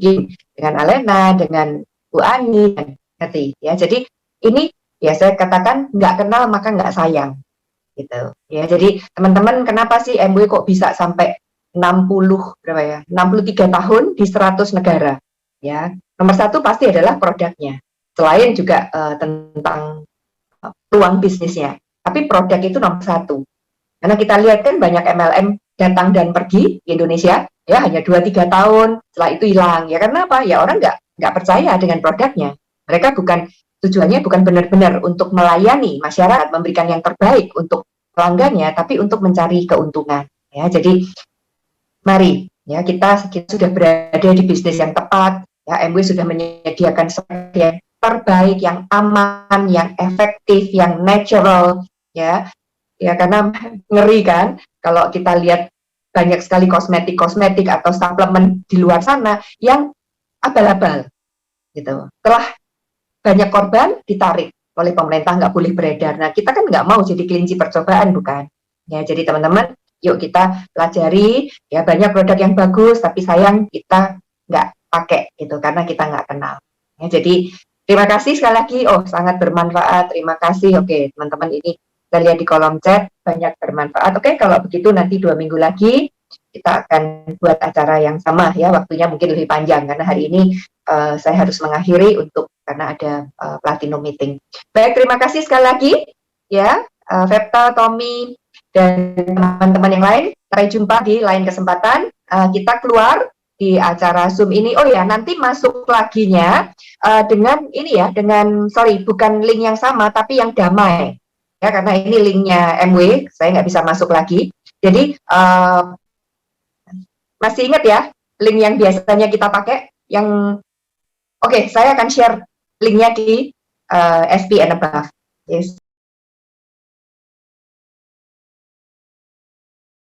Alena, dengan Bu Ani, dan Hati ya. Jadi ini ya saya katakan nggak kenal maka nggak sayang gitu ya. Jadi teman-teman, kenapa sih MW kok bisa sampai 63 tahun di 100 negara ya. Nomor satu pasti adalah produknya, selain juga tentang peluang bisnisnya, tapi produk itu nomor satu. Karena kita lihat kan banyak MLM datang dan pergi di Indonesia ya, hanya 2-3 tahun setelah itu hilang ya. Karena apa? Ya orang nggak percaya dengan produknya. Mereka tujuannya bukan benar-benar untuk melayani masyarakat, memberikan yang terbaik untuk pelanggannya, tapi untuk mencari keuntungan ya. Jadi mari ya, kita sudah berada di bisnis yang tepat ya. MW sudah menyediakan sesuatu yang terbaik, yang aman, yang efektif, yang natural ya. Ya karena ngeri kan kalau kita lihat banyak sekali kosmetik atau suplemen di luar sana yang abal-abal gitu. Telah banyak korban ditarik oleh pemerintah, nggak boleh beredar. Nah kita kan nggak mau jadi kelinci percobaan, bukan? Ya jadi teman-teman, Yuk kita pelajari, ya banyak produk yang bagus, tapi sayang kita nggak pakai gitu karena kita nggak kenal. Ya, jadi terima kasih sekali lagi. Oh, sangat bermanfaat. Terima kasih. Oke, teman-teman, ini kita lihat di kolom chat banyak bermanfaat. Oke, kalau begitu nanti 2 minggu lagi kita akan buat acara yang sama ya. Waktunya mungkin lebih panjang karena hari ini saya harus mengakhiri karena ada platinum meeting. Baik, terima kasih sekali lagi ya, Vepta, Tommy, dan teman-teman yang lain. Sampai jumpa di lain kesempatan. Kita keluar di acara Zoom ini. Oh ya, nanti masuk laginya dengan ini ya, bukan link yang sama, tapi yang damai. Ya, karena ini linknya MW, saya nggak bisa masuk lagi. Jadi, masih ingat ya, link yang biasanya kita pakai, Oke, saya akan share linknya di SP and above. Yes.